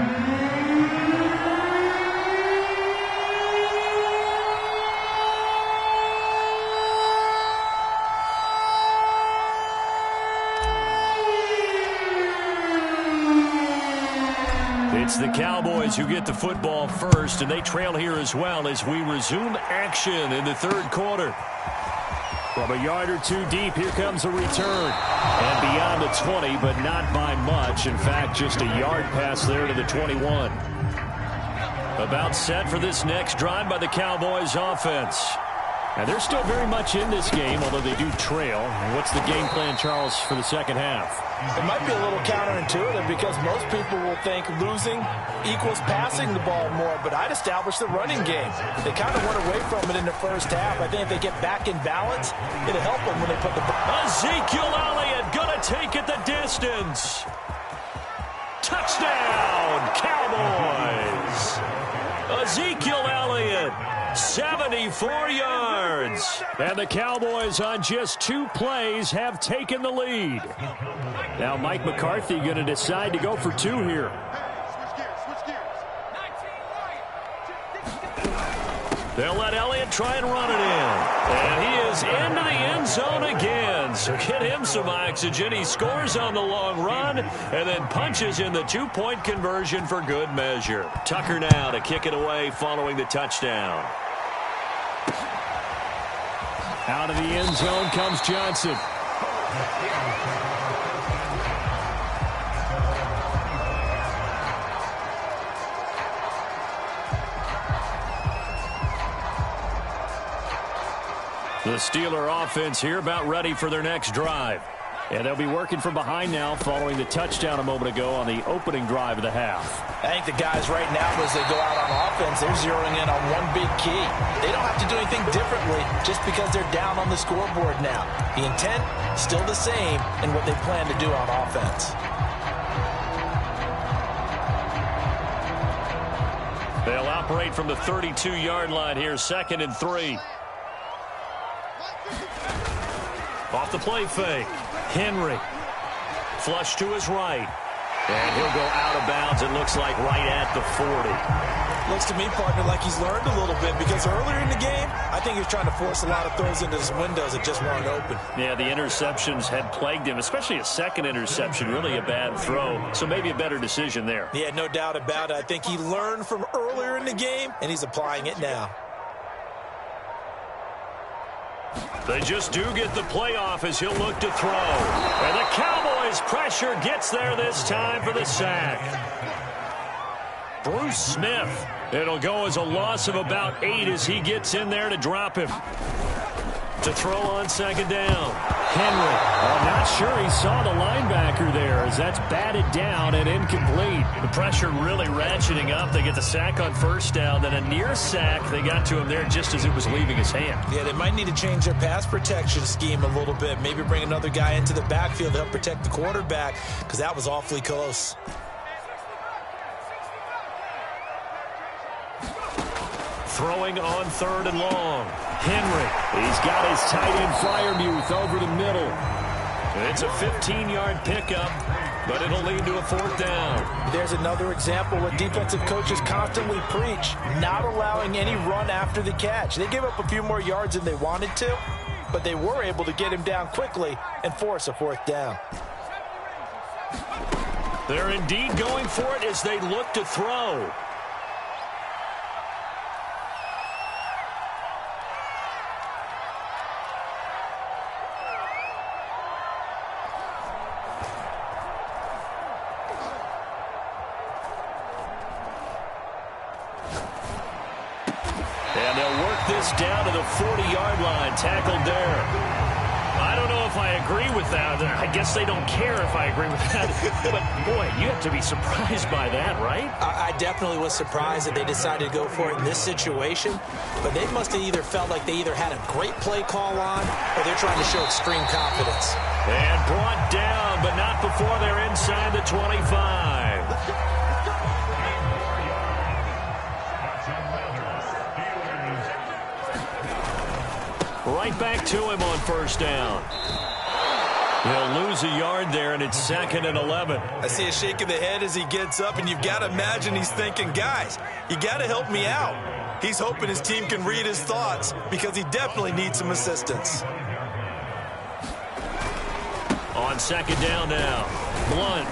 It's the Cowboys who get the football first, and they trail here as well as we resume action in the third quarter. From a yard or two deep, here comes a return. And beyond the 20, but not by much. In fact, just a yard pass there to the 21. About set for this next drive by the Cowboys offense. And they're still very much in this game, although they do trail. And what's the game plan, Charles, for the second half? It might be a little counterintuitive because most people will think losing equals passing the ball more, but I'd establish the running game. They kind of went away from it in the first half. I think if they get back in balance, it'll help them when they put the ball. Ezekiel Elliott gonna take it the distance. Touchdown, Cowboys. Ezekiel Elliott, 74 yards. And the Cowboys on just 2 plays have taken the lead. Now Mike McCarthy going to decide to go for 2 here. They'll let Elliott try and run it in. And he is into the end zone again. So get him some oxygen. He scores on the long run and then punches in the two-point conversion for good measure. Tucker now to kick it away following the touchdown. Out of the end zone comes Johnson. The Steeler offense here about ready for their next drive. And they'll be working from behind now following the touchdown a moment ago on the opening drive of the half. I think the guys right now, as they go out on offense, they're zeroing in on one big key. They don't have to do anything differently just because they're down on the scoreboard now. The intent, still the same in what they plan to do on offense. They'll operate from the 32-yard line here, 2nd and 3. Off the play fake. Henry. Flush to his right. And he'll go out of bounds, it looks like, right at the 40. Looks to me, partner, like he's learned a little bit because earlier in the game, I think he was trying to force a lot of throws into his windows that just weren't open. Yeah, the interceptions had plagued him, especially a second interception, really a bad throw. So maybe a better decision there. Yeah, no doubt about it. I think he learned from earlier in the game, and he's applying it now. They just do get the playoff as he'll look to throw. And the Cowboys' pressure gets there this time for the sack. Bruce Smith. It'll go as a loss of about 8 as he gets in there to drop him. To throw on 2nd down. Henry. I'm not sure he saw the linebacker there as that's batted down and incomplete. The pressure really ratcheting up. They get the sack on 1st down. Then a near sack. They got to him there just as it was leaving his hand. Yeah, they might need to change their pass protection scheme a little bit. Maybe bring another guy into the backfield to help protect the quarterback because that was awfully close. Throwing on 3rd and long. Henry. He's got his tight end Fryermuth over the middle. It's a 15-yard pickup, but it'll lead to a 4th down. There's another example what defensive coaches constantly preach, not allowing any run after the catch. They gave up a few more yards than they wanted to, but they were able to get him down quickly and force a 4th down. They're indeed going for it as they look to throw. And they'll work this down to the 40-yard line, tackled there. I don't know if I agree with that. I guess they don't care if I agree with that. But, boy, you have to be surprised by that, right? I definitely was surprised that they decided to go for it in this situation. But they must have either felt like they either had a great play call on or they're trying to show extreme confidence. And brought down, but not before they're inside the 25. Right back to him on 1st down. He'll lose a yard there, and it's 2nd and 11. I see a shake of the head as he gets up, and you've got to imagine he's thinking, guys, you got to help me out. He's hoping his team can read his thoughts because he definitely needs some assistance. On 2nd down now, Blunt.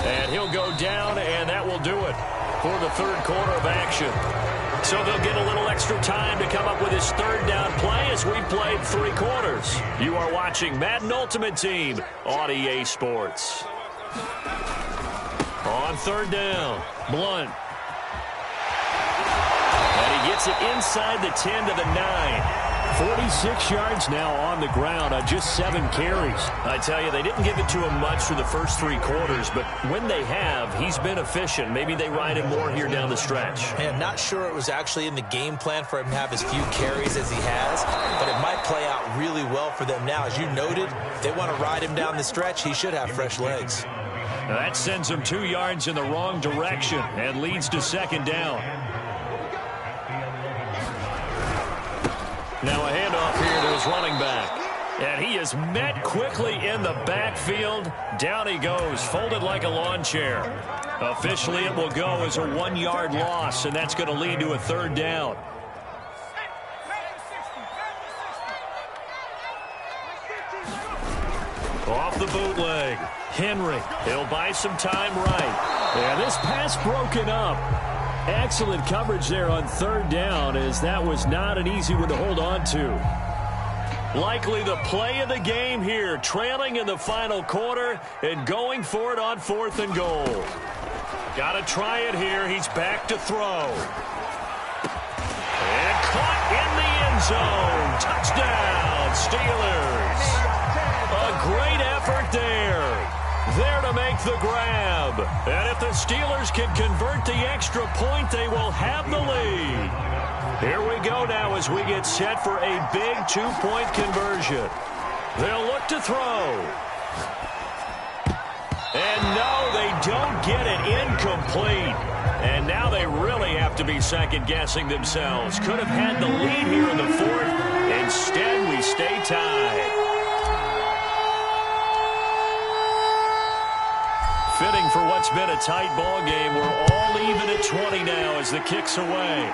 And he'll go down, and that will do it for the 3rd quarter of action. So they'll get a little extra time to come up with his 3rd down play as we played 3 quarters. You are watching Madden Ultimate Team on EA Sports. On 3rd down, Blunt. And he gets it inside the 10 to the 9. 46 yards now on the ground on just 7 carries. I tell you, they didn't give it to him much through the first 3 quarters, but when they have, he's been efficient. Maybe they ride him more here down the stretch. Hey, I'm not sure it was actually in the game plan for him to have as few carries as he has, but it might play out really well for them now. As you noted, if they want to ride him down the stretch, he should have fresh legs. Now that sends him 2 yards in the wrong direction and leads to 2nd down. Now a handoff here to his running back. And he is met quickly in the backfield. Down he goes, folded like a lawn chair. Officially, it will go as a 1-yard loss, and that's going to lead to a 3rd down. bootleg. Henry, he'll buy some time right. And this pass broken up. Excellent coverage there on third down, as that was not an easy one to hold on to. Likely the play of the game here, trailing in the final quarter and going for it on 4th and goal. Got to try it here. He's back to throw. And caught in the end zone. Touchdown, Steelers. A great effort there. There to make the grab. And if the Steelers can convert the extra point, they will have the lead. Here we go now as we get set for a big 2-point conversion. They'll look to throw. And no, they don't get it. Incomplete. And now they really have to be second-guessing themselves. Could have had the lead here in the 4th. Instead, we stay tied. Fitting for what's been a tight ball game. We're all even at 20 now as the kick's away.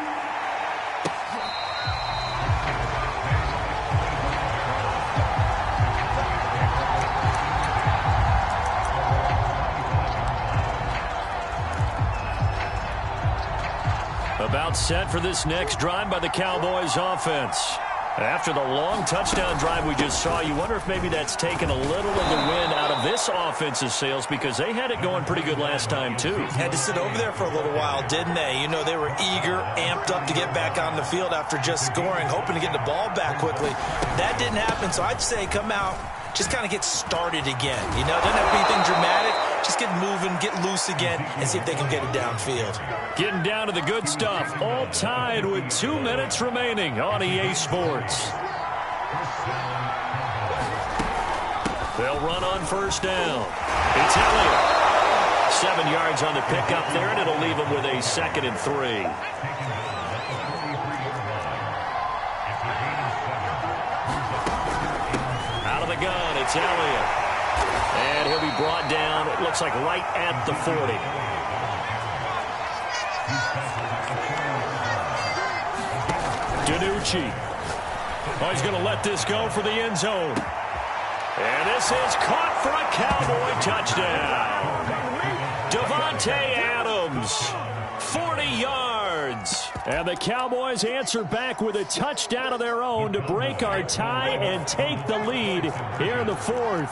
About set for this next drive by the Cowboys offense. After the long touchdown drive we just saw, you wonder if maybe that's taken a little of the wind out of this offense's sails, because they had it going pretty good last time, too. Had to sit over there for a little while, didn't they? You know, they were eager, amped up to get back on the field after just scoring, hoping to get the ball back quickly. That didn't happen, so I'd say come out, just kind of get started again. You know, it doesn't have to be anything dramatic. Just get moving, get loose again, and see if they can get it downfield. Getting down to the good stuff. All tied with 2 minutes remaining on EA Sports. They'll run on first down. It's Elliott. 7 yards on the pickup there, and it'll leave them with a 2nd and 3. Out of the gun, it's Elliott. And he'll be brought down, it looks like right at the 40. DiNucci. Oh, he's going to let this go for the end zone. And this is caught for a Cowboy touchdown. Davante Adams, 40 yards. And the Cowboys answer back with a touchdown of their own to break our tie and take the lead here in the 4th.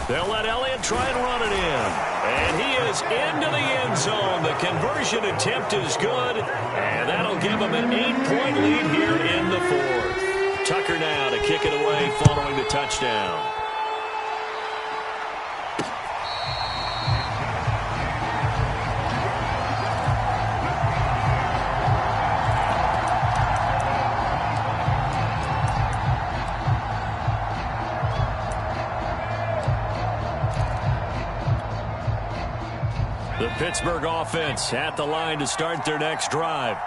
They'll let Elliott try and run it in. And he is into the end zone. The conversion attempt is good. And that'll give him an 8-point lead here in the 4th. Tucker now to kick it away following the touchdown. The Pittsburgh offense at the line to start their next drive.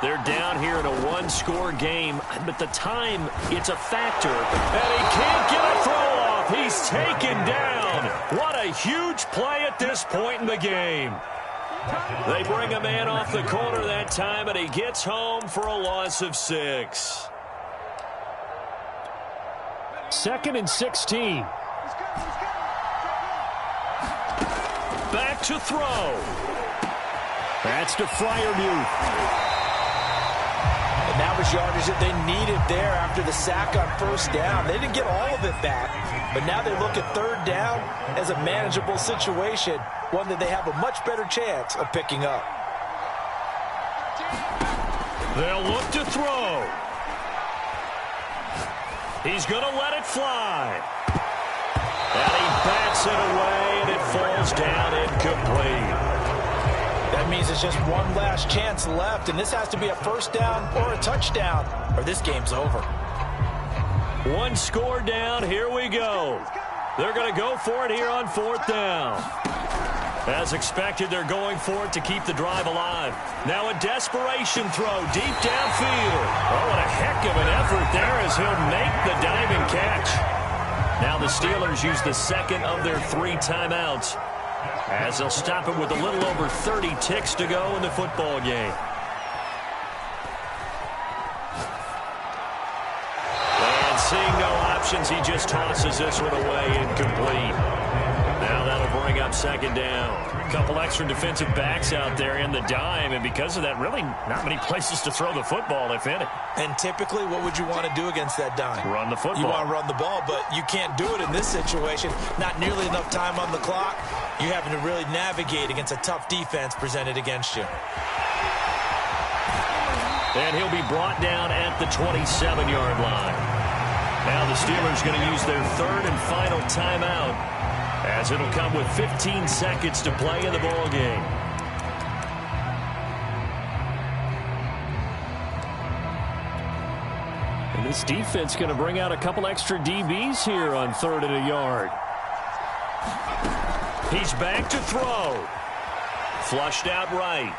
They're down here in a one-score game, but the time, it's a factor. And he can't get a throw off. He's taken down. What a huge play at this point in the game. They bring a man off the corner that time, and he gets home for a loss of 6. 2nd and 16. Back to throw. That's to Freiermuth. And that was yardage that they needed there after the sack on first down. They didn't get all of it back, but now they look at third down as a manageable situation, one that they have a much better chance of picking up. They'll look to throw. He's going to let it fly. And he bats it away, and it falls down incomplete. That means it's just one last chance left, and this has to be a first down or a touchdown, or this game's over. One score down, here we go. They're going to go for it here on 4th down. As expected, they're going for it to keep the drive alive. Now a desperation throw deep downfield. Oh, what a heck of an effort there as he'll make the diving catch. Now the Steelers use the 2nd of their 3 timeouts, as they'll stop it with a little over 30 ticks to go in the football game. options. He just tosses this one away incomplete. Now that'll bring up second down. A couple extra defensive backs out there in the dime, and because of that, really not many places to throw the football, if any. And typically, what would you want to do against that dime? Run the football. You want to run the ball, but you can't do it in this situation. Not nearly enough time on the clock. You're having to really navigate against a tough defense presented against you. And he'll be brought down at the 27-yard line. Now the Steelers going to use their third and final timeout, as it'll come with 15 seconds to play in the ball game. And this defense going to bring out a couple extra DBs here on 3rd and a yard. He's back to throw. Flushed out right.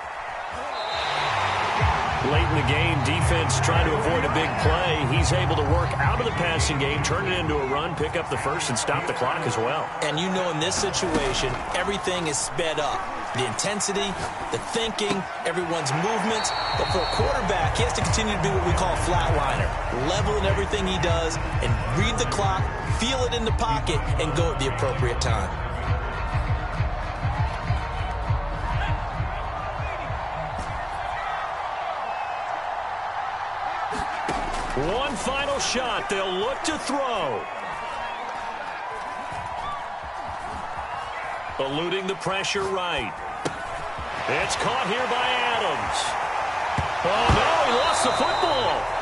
Late in the game, defense trying to avoid a big play. He's able to work out of the passing game, turn it into a run, pick up the first, and stop the clock as well. And you know in this situation, everything is sped up. The intensity, the thinking, everyone's movements. But for a quarterback, he has to continue to be what we call a flatliner. Level in everything he does and read the clock, feel it in the pocket, and go at the appropriate time. One final shot. They'll look to throw. Eluding the pressure right. It's caught here by Adams. Oh, no, he lost the football.